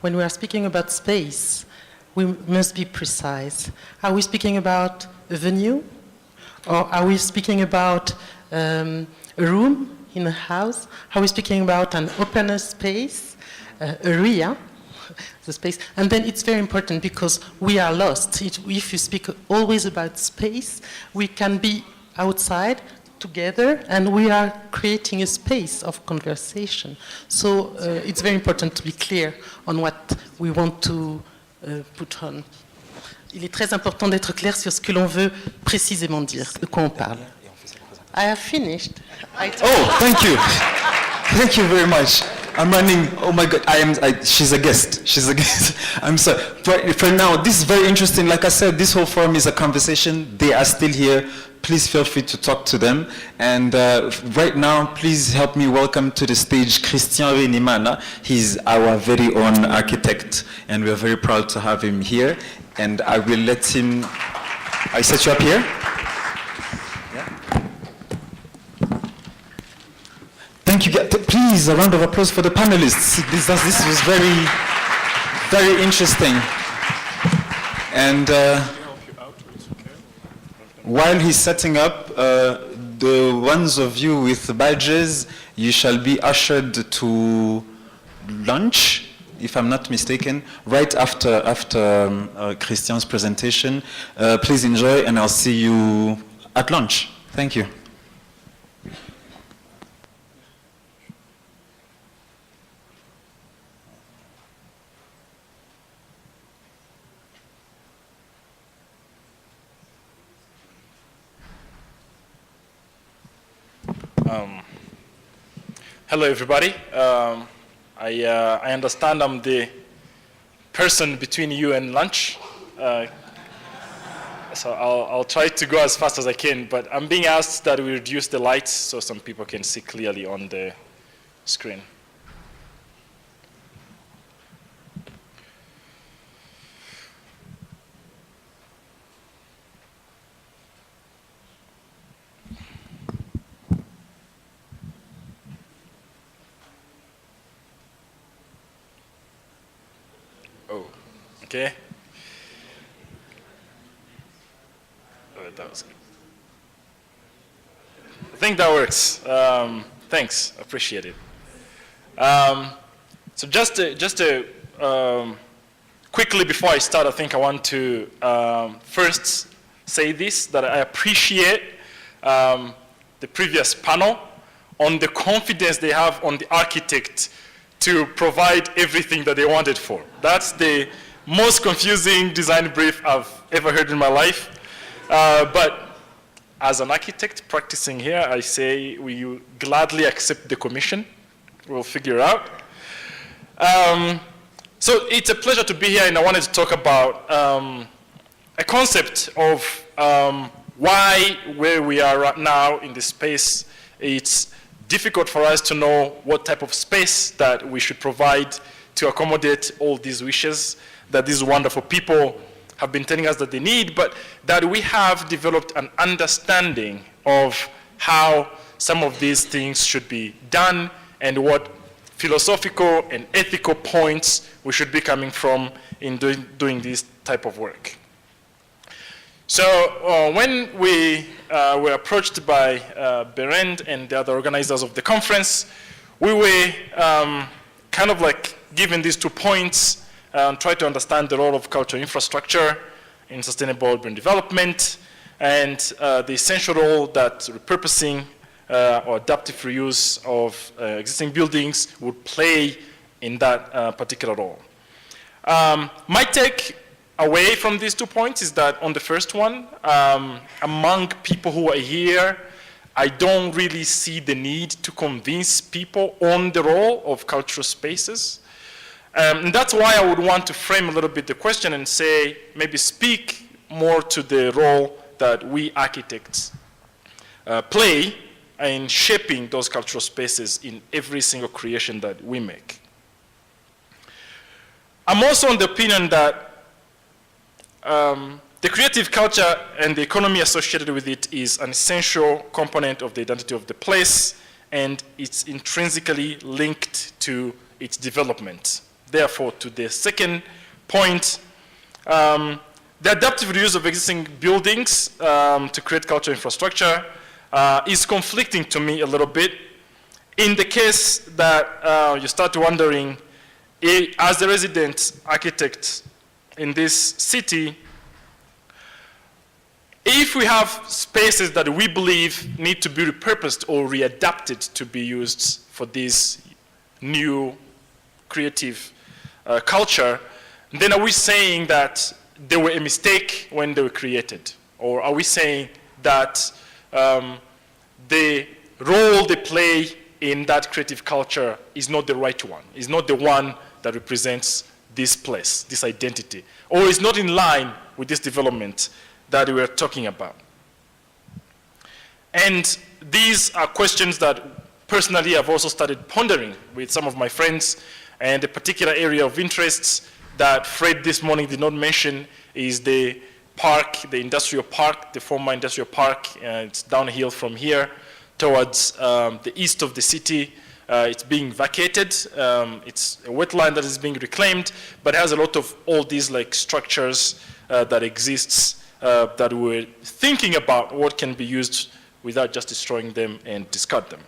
When we are speaking about space, we must be precise. Are we speaking about a venue? Or are we speaking about a room in a house? Are we speaking about an open space, area, the space? And then it's very important because we are lost. If you speak always about space, we can be outside together, and we are creating a space of conversation. So it's very important to be clear on what we want to put on. Il est très important d'être clair sur ce que l'on veut précisément dire, de quoi on parle. I have finished. Oh, thank you. Thank you very much. I'm running. Oh my God, she's a guest. She's a guest. I'm sorry. For now, this is very interesting. Like I said, this whole forum is a conversation. They are still here. Please feel free to talk to them. And right now, please help me welcome to the stage Christian Renimana. He's our very own architect, and we're very proud to have him here. And I will let him. I set you up here. Thank you. Please, a round of applause for the panelists. This was very, very interesting. And while he's setting up, the ones of you with badges, you shall be ushered to lunch, if I'm not mistaken, right after Christian's presentation. Please enjoy, and I'll see you at lunch. Thank you. Hello, everybody. I understand I'm the person between you and lunch. So I'll try to go as fast as I can, but I'm being asked that we reduce the lights so some people can see clearly on the screen. Okay. That was good. I think that works. Thanks, appreciate it. So just quickly before I start, I think I want to first say this, that I appreciate the previous panel on the confidence they have on the architect to provide everything that they wanted for. That's the most confusing design brief I've ever heard in my life. But as an architect practicing here, I say we gladly accept the commission. We'll figure it out. So it's a pleasure to be here, and I wanted to talk about a concept of why, where we are right now in this space, it's difficult for us to know what type of space that we should provide to accommodate all these wishes that these wonderful people have been telling us that they need, but that we have developed an understanding of how some of these things should be done and what philosophical and ethical points we should be coming from in doing this type of work. So when we were approached by Berend and the other organizers of the conference, we were kind of like given these 2 points and try to understand the role of cultural infrastructure in sustainable urban development and the essential role that repurposing or adaptive reuse of existing buildings would play in that particular role. My take away from these 2 points is that on the first one, among people who are here, I don't really see the need to convince people on the role of cultural spaces. And that's why I would want to frame a little bit the question and say, maybe speak more to the role that we architects play in shaping those cultural spaces in every single creation that we make. I'm also on the opinion that the creative culture and the economy associated with it is an essential component of the identity of the place, and it's intrinsically linked to its development. Therefore, to the second point, the adaptive reuse of existing buildings to create cultural infrastructure is conflicting to me a little bit. In the case that you start wondering, as a resident architect in this city, If we have spaces that we believe need to be repurposed or readapted to be used for this new creative culture, then are we saying that they were a mistake when they were created? Or are we saying that the role they play in that creative culture is not the right one, is not the one that represents this place, this identity, or is not in line with this development that we are talking about? And these are questions that personally I've also started pondering with some of my friends, and a particular area of interest that Fred this morning did not mention is the park, the industrial park, the former industrial park. It's downhill from here towards the east of the city. It's being vacated. It's a wetland that is being reclaimed, but it has a lot of all these like structures that exists that we're thinking about what can be used without just destroying them and discard them.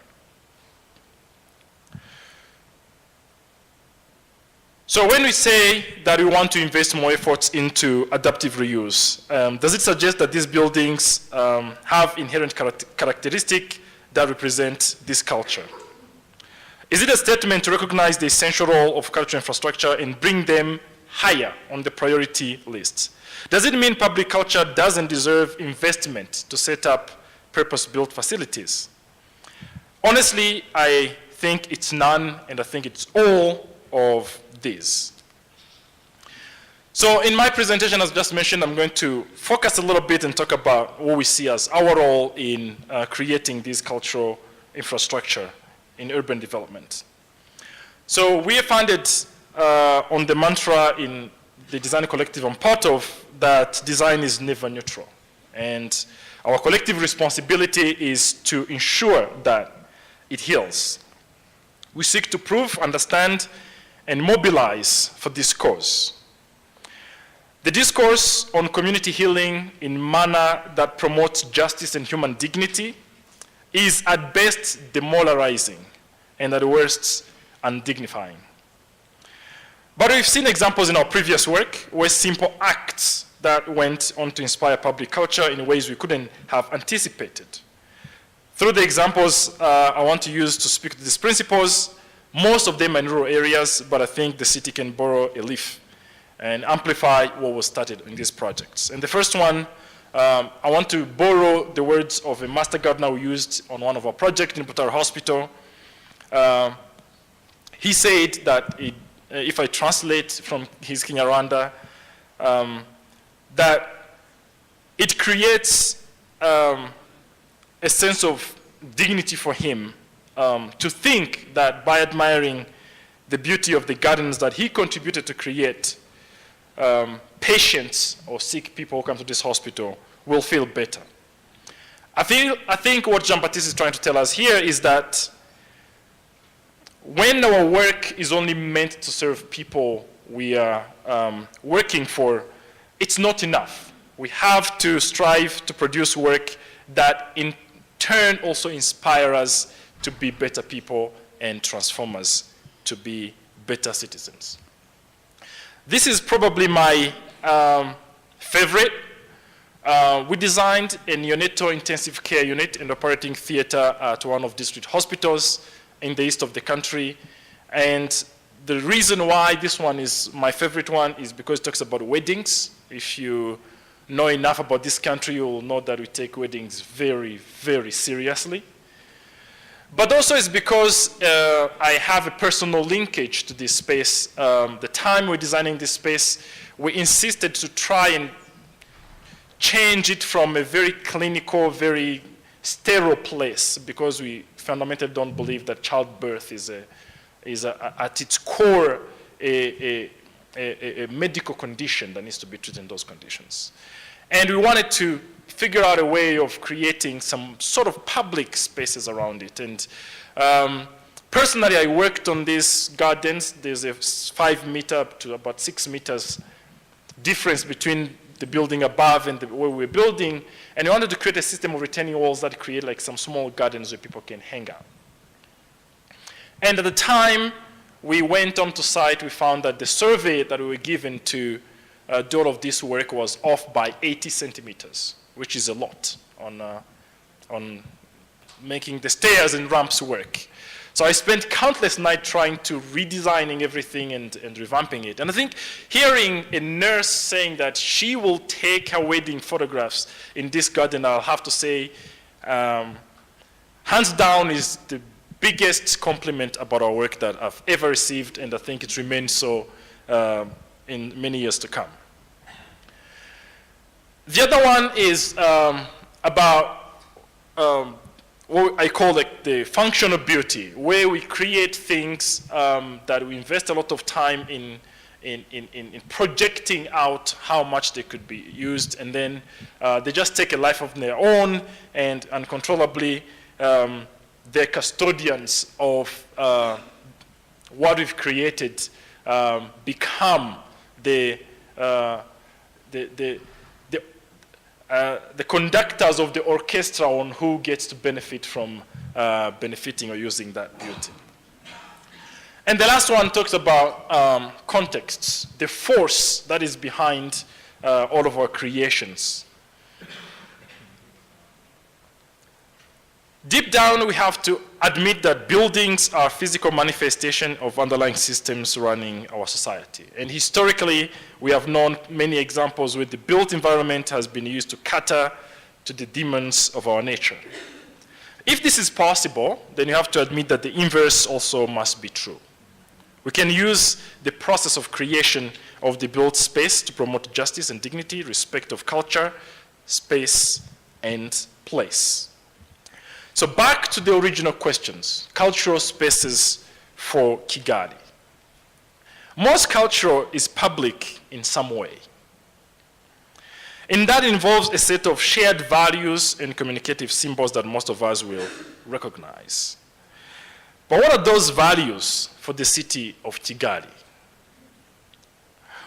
So when we say that we want to invest more efforts into adaptive reuse, does it suggest that these buildings have inherent characteristics that represent this culture? Is it a statement to recognize the essential role of cultural infrastructure and bring them higher on the priority list? Does it mean public culture doesn't deserve investment to set up purpose-built facilities? Honestly, I think it's none, and I think it's all of these. So in my presentation, as just mentioned, I'm going to focus a little bit and talk about what we see as our role in creating this cultural infrastructure in urban development. So we are founded on the mantra in the design collective I'm part of that design is never neutral. And our collective responsibility is to ensure that it heals. We seek to prove, understand, and mobilize for this cause. The discourse on community healing in manner that promotes justice and human dignity is at best demoralizing and at worst undignifying. But we've seen examples in our previous work where simple acts that went on to inspire public culture in ways we couldn't have anticipated. Through the examples I want to use to speak to these principles, most of them are in rural areas, but I think the city can borrow a leaf and amplify what was started in these projects. And the first one, I want to borrow the words of a master gardener we used on one of our projects in Butaro Hospital. He said that if I translate from his Kinyarwanda, that it creates a sense of dignity for him to think that by admiring the beauty of the gardens that he contributed to create, patients or sick people who come to this hospital will feel better. I think what Jean-Baptiste is trying to tell us here is that when our work is only meant to serve people we are working for, it's not enough. We have to strive to produce work that in turn also inspire us to be better people and transform us to be better citizens. This is probably my favorite. We designed a neonatal intensive care unit and operating theater at one of district hospitals in the east of the country. And the reason why this one is my favorite one is because it talks about weddings. If you know enough about this country, you will know that we take weddings very, very seriously. But also it's because I have a personal linkage to this space. The time we're designing this space, we insisted to try and change it from a very clinical, very sterile place, because we fundamentally don't believe that childbirth is at its core a medical condition that needs to be treated in those conditions. And we wanted to figure out a way of creating some sort of public spaces around it. And personally, I worked on these gardens. There's a 5 meter to about 6 meters difference between the building above and where we're building. And we wanted to create a system of retaining walls that create like some small gardens where people can hang out. And at the time we went onto site, we found that the survey that we were given to do all of this work was off by 80 centimeters. which is a lot on making the stairs and ramps work. So I spent countless nights trying to redesigning everything and revamping it. And I think hearing a nurse saying that she will take her wedding photographs in this garden, I'll have to say, hands down is the biggest compliment about our work that I've ever received, and I think it remains so in many years to come. The other one is about what I call the functional beauty, where we create things that we invest a lot of time in projecting out how much they could be used, and then they just take a life of their own, and uncontrollably they're custodians of what we've created, become the conductors of the orchestra on who gets to benefit from benefiting or using that beauty. And the last one talks about contexts, the force that is behind all of our creations. Deep down, we have to admit that buildings are physical manifestation of underlying systems running our society. And historically, we have known many examples where the built environment has been used to cater to the demons of our nature. If this is possible, then you have to admit that the inverse also must be true. We can use the process of creation of the built space to promote justice and dignity, respect of culture, space, and place. So back to the original questions, cultural spaces for Kigali. Most culture is public in some way. And that involves a set of shared values and communicative symbols that most of us will recognize. But what are those values for the city of Kigali?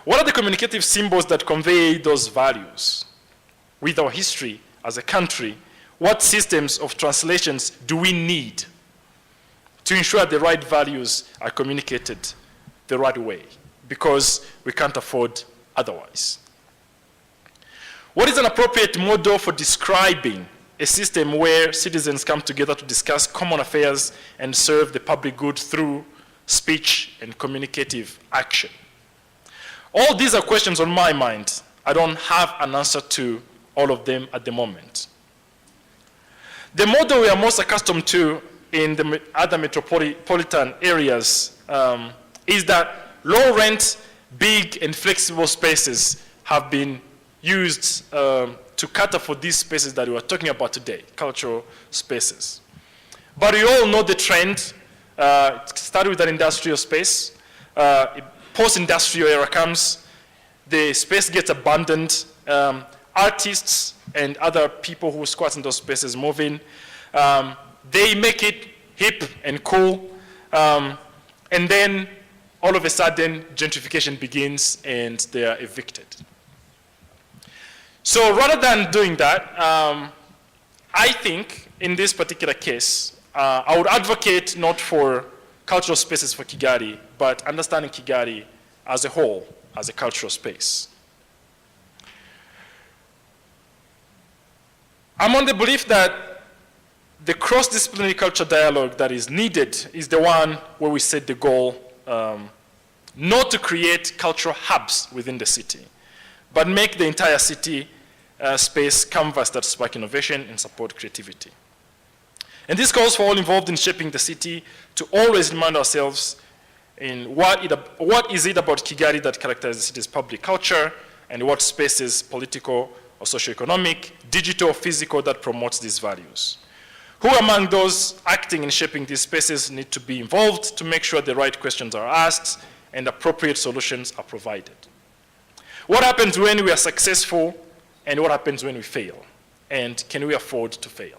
What are the communicative symbols that convey those values? With our history as a country, what systems of translations do we need to ensure the right values are communicated the right way? Because we can't afford otherwise. What is an appropriate model for describing a system where citizens come together to discuss common affairs and serve the public good through speech and communicative action? All these are questions on my mind. I don't have an answer to all of them at the moment. The model we are most accustomed to in the other metropolitan areas is that low rent, big and flexible spaces have been used to cater for these spaces that we are talking about today, cultural spaces. But we all know the trend. It started with an industrial space. Post-industrial era comes, the space gets abandoned. Artists and other people who squat in those spaces move in. They make it hip and cool. And then all of a sudden, gentrification begins and they are evicted. So rather than doing that, I think in this particular case, I would advocate not for cultural spaces for Kigali, but understanding Kigali as a whole, as a cultural space. I'm on the belief that the cross-disciplinary culture dialogue that is needed is the one where we set the goal not to create cultural hubs within the city, but make the entire city space canvas that spark innovation and support creativity. And this calls for all involved in shaping the city to always remind ourselves in what is it about Kigali that characterizes the city's public culture, and what spaces, political or socioeconomic, digital or physical, that promotes these values. Who among those acting in shaping these spaces need to be involved to make sure the right questions are asked and appropriate solutions are provided? What happens when we are successful, and what happens when we fail? And can we afford to fail?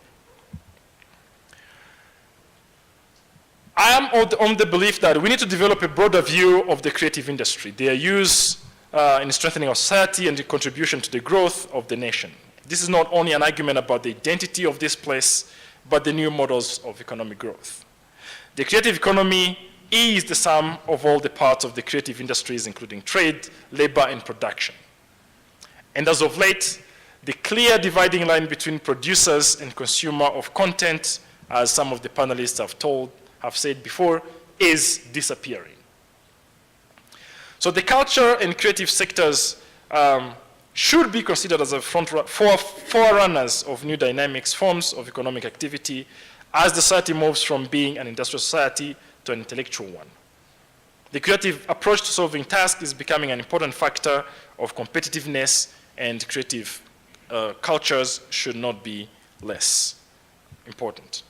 I am on the belief that we need to develop a broader view of the creative industry, their use in strengthening our society and the contribution to the growth of the nation. This is not only an argument about the identity of this place, but the new models of economic growth. The creative economy is the sum of all the parts of the creative industries, including trade, labor, and production. And as of late, the clear dividing line between producers and consumer of content, as some of the panelists have said before, is disappearing. So the culture and creative sectors should be considered as a forerunners of new dynamics, forms of economic activity, as the society moves from being an industrial society to an intellectual one. The creative approach to solving tasks is becoming an important factor of competitiveness, and creative cultures should not be less important.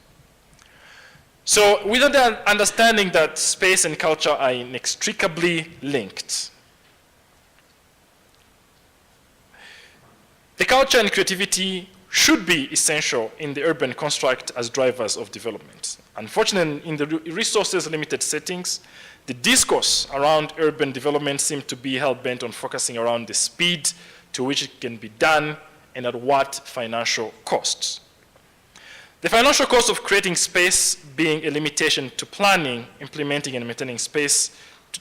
So with the understanding that space and culture are inextricably linked, the culture and creativity should be essential in the urban construct as drivers of development. Unfortunately, in the resources-limited settings, the discourse around urban development seems to be hell-bent on focusing around the speed to which it can be done and at what financial costs. The financial cost of creating space being a limitation to planning, implementing, and maintaining space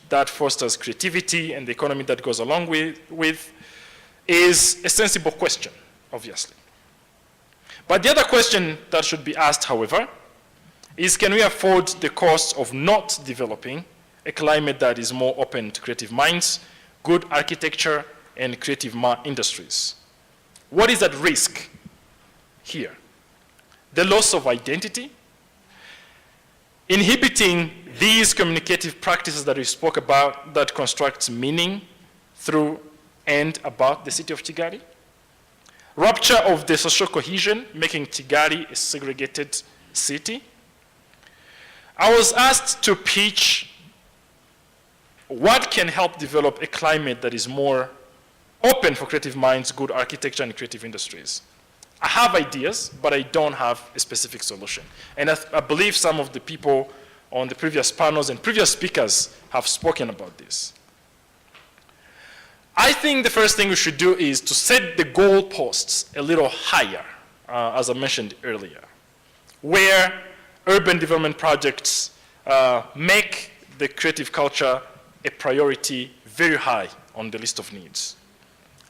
that fosters creativity and the economy that goes along with is a sensible question, obviously. But the other question that should be asked, however, is can we afford the cost of not developing a climate that is more open to creative minds, good architecture, and creative industries? What is at risk here? The loss of identity, inhibiting these communicative practices that we spoke about that constructs meaning through and about the city of Kigali, rupture of the social cohesion, making Kigali a segregated city. I was asked to pitch what can help develop a climate that is more open for creative minds, good architecture, and creative industries. I have ideas, but I don't have a specific solution. And I believe some of the people on the previous panels and previous speakers have spoken about this. I think the first thing we should do is to set the goalposts a little higher, as I mentioned earlier, where urban development projects make the creative culture a priority very high on the list of needs.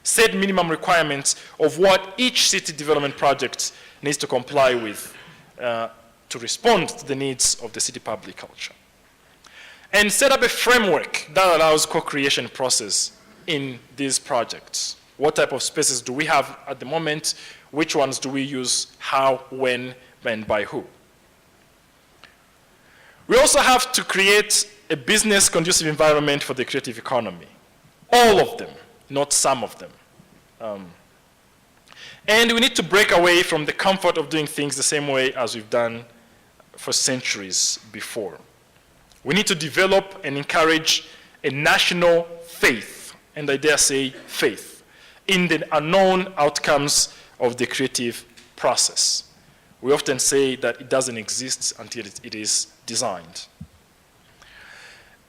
Set minimum requirements of what each city development project needs to comply with to respond to the needs of the city public culture. And set up a framework that allows co-creation process in these projects. What type of spaces do we have at the moment? Which ones do we use? How, when, and by who? We also have to create a business conducive environment for the creative economy. All of them, not some of them. And we need to break away from the comfort of doing things the same way as we've done for centuries before. We need to develop and encourage a national faith, and I dare say faith, in the unknown outcomes of the creative process. We often say that it doesn't exist until it is designed.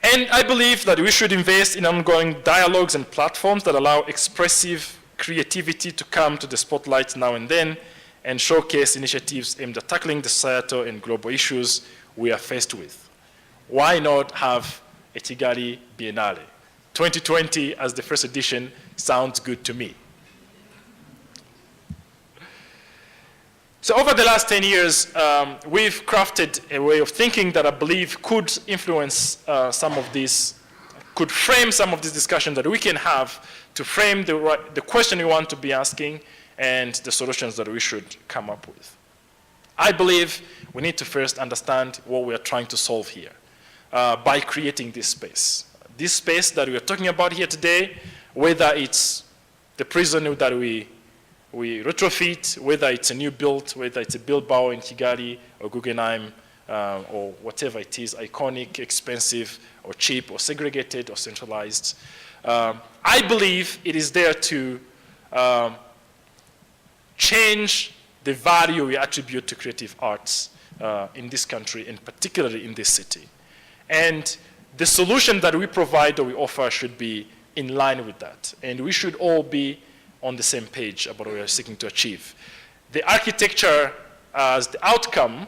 And I believe that we should invest in ongoing dialogues and platforms that allow expressive creativity to come to the spotlight now and then and showcase initiatives aimed at tackling the societal and global issues we are faced with. Why not have a Kigali Biennale? 2020 as the first edition sounds good to me. So over the last 10 years, we've crafted a way of thinking that I believe could influence some of these, could frame some of these discussions that we can have to frame the question we want to be asking and the solutions that we should come up with. I believe we need to first understand what we are trying to solve here by creating this space. This space that we are talking about here today, whether it's the prison that we retrofit, whether it's a new build, whether it's a Bilbao in Kigali or Guggenheim or whatever it is, iconic, expensive, or cheap, or segregated, or centralized. I believe it is there to change the value we attribute to creative arts in this country, and particularly in this city. And the solution that we provide or we offer should be in line with that. And we should all be on the same page about what we are seeking to achieve. The architecture as the outcome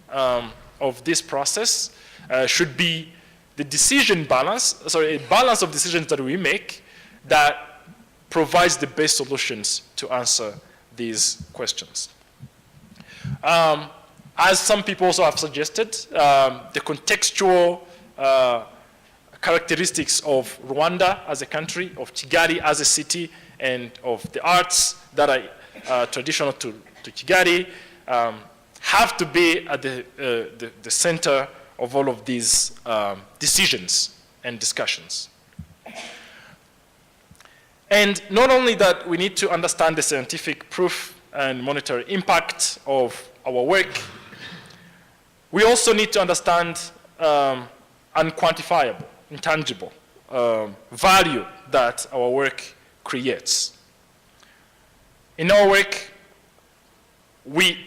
of this process should be the decision balance, a balance of decisions that we make that provides the best solutions to answer these questions. As some people also have suggested, the contextual characteristics of Rwanda as a country, of Kigali as a city, and of the arts that are traditional to Kigali have to be at the center of all of these decisions and discussions. And not only that, we need to understand the scientific proof and monetary impact of our work, we also need to understand unquantifiable, intangible value that our work creates. In our work, we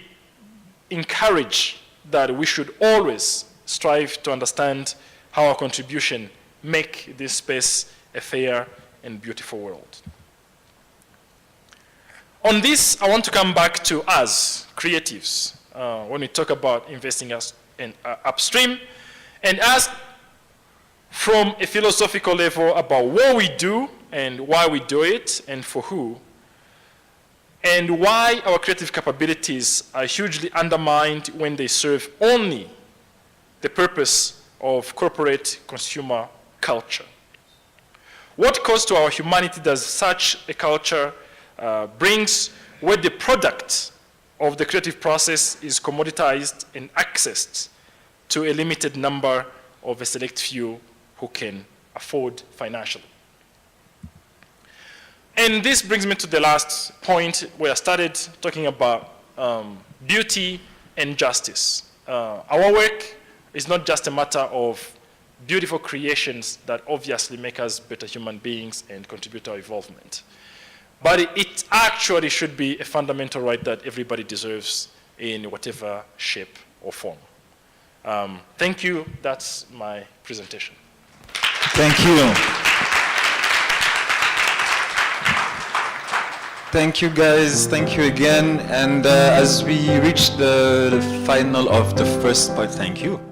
encourage that we should always strive to understand how our contribution make this space a fair and beautiful world. On this, I want to come back to us, creatives, when we talk about investing us in upstream, and ask from a philosophical level about what we do and why we do it and for who, and why our creative capabilities are hugely undermined when they serve only the purpose of corporate consumer culture. What cost to our humanity does such a culture brings where the product of the creative process is commoditized and accessed to a limited number of a select few who can afford financially? And this brings me to the last point where I started talking about beauty and justice. Our work is not just a matter of beautiful creations that obviously make us better human beings and contribute to our involvement, but it actually should be a fundamental right that everybody deserves in whatever shape or form. Thank you. That's my presentation. Thank you. Thank you, guys. Thank you again. And as we reach the final of the first part, thank you.